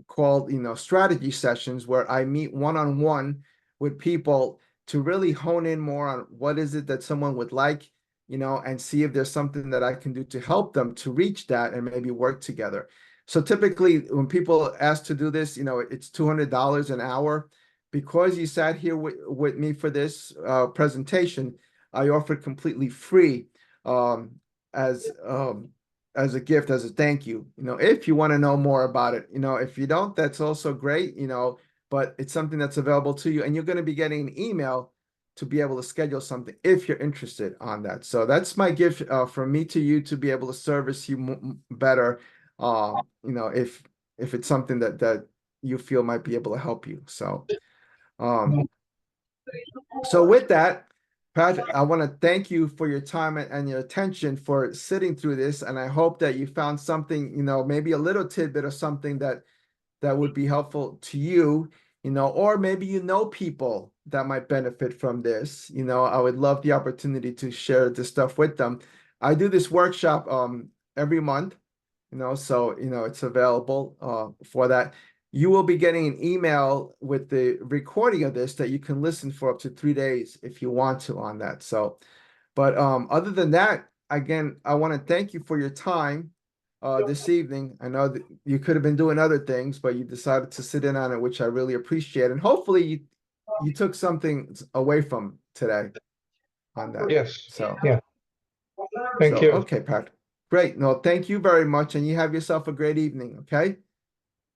S1: call, strategy sessions, where I meet one-on-one with people to really hone in more on what is it that someone would like, you know, and see if there's something that I can do to help them to reach that and maybe work together. So typically when people ask to do this, you know, it's $200 an hour. Because you sat here with me for this presentation, I offered completely free as a gift, as a thank you. You know, if you want to know more about it, you know, if you don't, that's also great, you know, but it's something that's available to you, and you're going to be getting an email to be able to schedule something if you're interested on that. So that's my gift from me to you, to be able to service you better. You know, if it's something that you feel might be able to help you. So with that, Patrick, I want to thank you for your time and your attention for sitting through this. And I hope that you found something, you know, maybe a little tidbit of something that would be helpful to you, you know, or maybe you know people that might benefit from this. You know, I would love the opportunity to share this stuff with them. I do this workshop every month, you know, so, you know, it's available for that. You will be getting an email with the recording of this that you can listen for up to 3 days if you want to on that. So, but other than that, again, I want to thank you for your time this evening. I know that you could have been doing other things, but you decided to sit in on it, which I really appreciate. And hopefully you took something away from today on that.
S2: Yes.
S1: So,
S2: Yeah. Thank you.
S1: Okay, Patrick. Great. No, thank you very much. And you have yourself a great evening. Okay.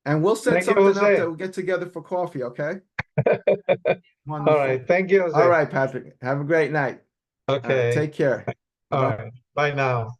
S1: And we'll set
S2: Thank you,
S1: something up
S2: Jose.
S1: that we'll get together for coffee. Okay.
S2: All right. Thank you, Jose.
S1: All right, Patrick. Have a great night.
S2: Okay.
S1: Take care.
S2: All
S1: Bye-bye.
S2: right. Bye now.